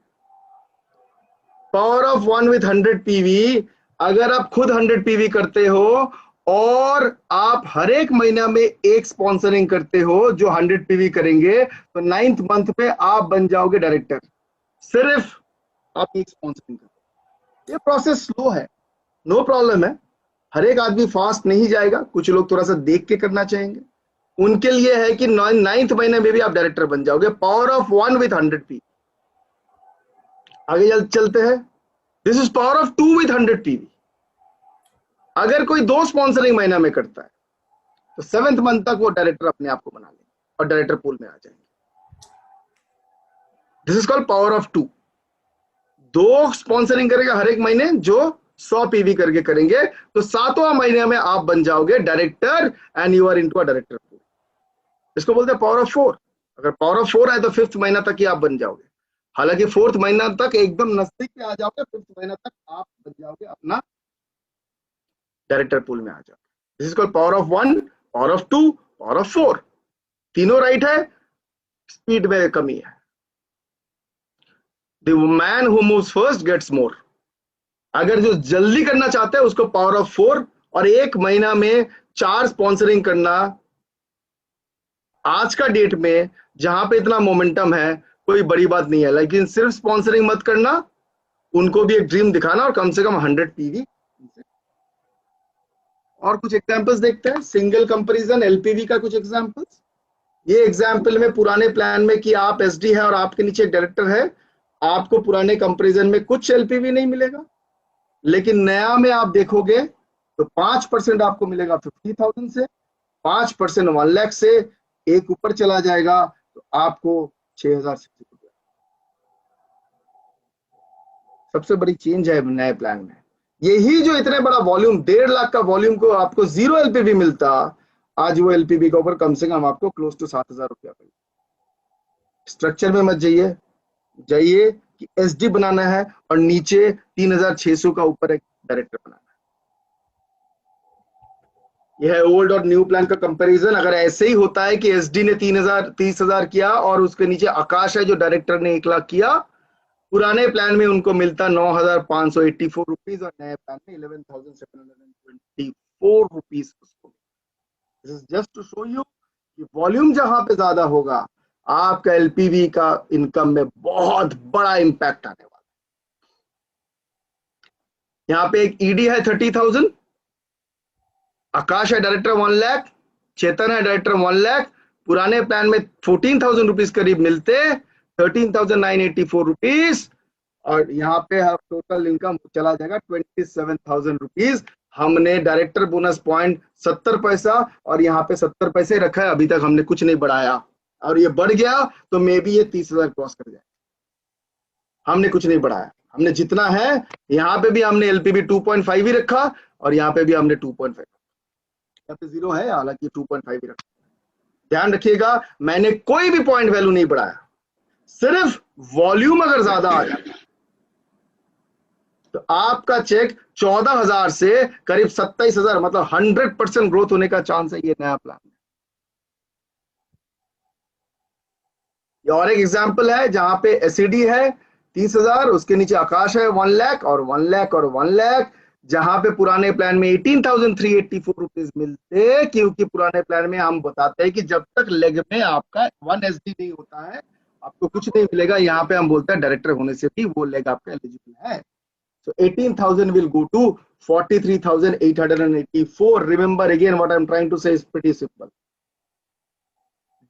power of 1 with 100 PV, अगर आप खुद 100 पीवी करते हो और आप हर एक महीना में एक स्पॉन्सरिंग करते हो जो 100 पीवी करेंगे, तो 9th मंथ पे आप बन जाओगे डायरेक्टर, सिर्फ आप एक स्पॉन्सरिंग करो। ये प्रोसेस स्लो है, नो प्रॉब्लम है, हर एक आदमी फास्ट नहीं जाएगा, कुछ लोग थोड़ा सा देख के करना चाहेंगे, उनके लिए है कि 9th महीने में भी आप डायरेक्टर बन जाओगे। Power of 1 with 100 PV. आगे चलते हैं। This is power of 2 with 100 PV. अगर कोई 2 स्पॉन्सरिंग महीना में करता है तो 7th मंथ तक वो डायरेक्टर अपने आप को बना लेंगे और डायरेक्टर पूल में आ जाएंगे। This is called power of 2। 2 sponsoring करेगा हर एक महीने जो 100 पीवी करके करेंगे, तो 7वां महीने में आप बन जाओगे director and you are into a director pool. इसको बोलते हैं पावर ऑफ 4। अगर पावर ऑफ 4 आए तो 5th महीना तक ही आप बन जाओगे, हालांकि 4th महीना तक एकदम नजदीक पे आ जाओगे, 5th महीना तक आप बन जाओगे अपना डायरेक्टर पूल में आ जाओगे। This is called power of 1, power of 2, power of 4। तीनों राइट है, स्पीड में कमी है। The man who moves first gets more. अगर जो जल्दी करना चाहते हैं उसको पावर ऑफ 4 और एक महीना में 4 स्पॉन्सरिंग करना, आज का डेट में जहां पे इतना मोमेंटम है कोई बड़ी बात नहीं है, लेकिन सिर्फ स्पॉन्सरिंग मत करना, उनको भी एक ड्रीम दिखाना और कम से कम 100 पीवी। और कुछ एग्जांपल्स देखते हैं, सिंगल कंपैरिजन एलपीवी का कुछ एग्जांपल्स। ये एग्जांपल में पुराने प्लान में कि आप एसडी है और आपके नीचे एक डायरेक्टर है, आपको पुराने कंपैरिजन में कुछ एलपीवी नहीं मिलेगा, लेकिन नया में आप देखोगे तो 5% आपको मिलेगा 50,000 से, 5% 1 लाख से, एक ऊपर चला जाएगा तो आपको 6,000 से। सबसे बड़ी चेंज है नए प्लान में। यही जो इतने बड़ा वॉल्यूम 1.5 लाख का वॉल्यूम को आपको 0 एलपीवी मिलता, आज वो एलपीवी के ऊपर कम से कम आपको क्लोज टू 7,000 रुपया मिलेगा। स्ट्रक्चर में मत जाइए कि एसडी बनाना है और नीचे 3,600 का ऊपर एक डायरेक्टर बनाना है। यह है ओल्ड और न्यू प्लान का कंपैरिजन। अगर ऐसे ही होता है कि एसडी ने 30,000 किया और उसके नीचे आकाश है जो डायरेक्टर ने 1 लाख किया, पुराने प्लान में उनको मिलता 9,584 रुपीज और नए प्लान में 11,724 रुपीज उसको। This is just to show you कि वॉल्यूम जहां पे ज्यादा होगा आपका एलपीवी का इनकम में बहुत बड़ा इंपैक्ट आने वाला है। यहाँ पे एक ईडी है 30,000, आकाश है डायरेक्टर 1 लाख, चेतन है डायरेक्टर 1 लाख। पुराने प्लान में 14,000 रुपीज करीब मिलते, 13,984 रुपीज, और यहाँ पे टोटल इनकम चला जाएगा 27,000 रुपीज। हमने डायरेक्टर बोनस पॉइंट 70 पैसा और यहाँ पे 70 पैसे रखा है, अभी तक हमने कुछ नहीं बढ़ाया, और ये बढ़ गया तो मे बी ये 30,000 क्रॉस कर जाए। हमने कुछ नहीं बढ़ाया, हमने जितना है यहाँ पे भी हमने एलपीबी 2.5 ही रखा और यहाँ पे भी हमने 2.5 यहाँ पे 0 है, हालांकि 2.5 ही रखा। ध्यान रखिएगा, मैंने कोई भी पॉइंट वैल्यू नहीं बढ़ाया, सिर्फ वॉल्यूम अगर ज्यादा आ जाता तो आपका चेक 14,000 से करीब 27,000, मतलब 100% ग्रोथ होने का चांस है ये नया प्लान। ये और एक एग्जांपल है जहां पे एसईडी है 30,000, उसके नीचे आकाश है 1 लाख और 1 लाख और 1 लाख, जहां पे पुराने प्लान में 18,384 रुपीज मिलते, क्योंकि पुराने प्लान में हम बताते हैं कि जब तक लेग में आपका 1 SD नहीं होता है आपको कुछ नहीं मिलेगा। यहाँ पे हम बोलते हैं डायरेक्टर होने से भी वो लेग आपका एलिजिबल है। So 18,000 will go to 43,884. Remember again what I'm trying to say is pretty simple.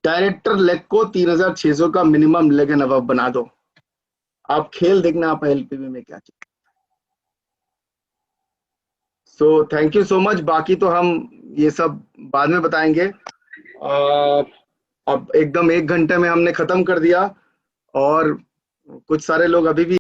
Director leg को 3,600 का मिनिमम लेग एंड अबव बना दो। आप खेल देखना आप एलपीवी में क्या चाहिए। So thank you so much. बाकी तो हम ये सब बाद में बताएंगे। अब एकदम 1 घंटे में हमने खत्म कर दिया और कुछ सारे लोग अभी भी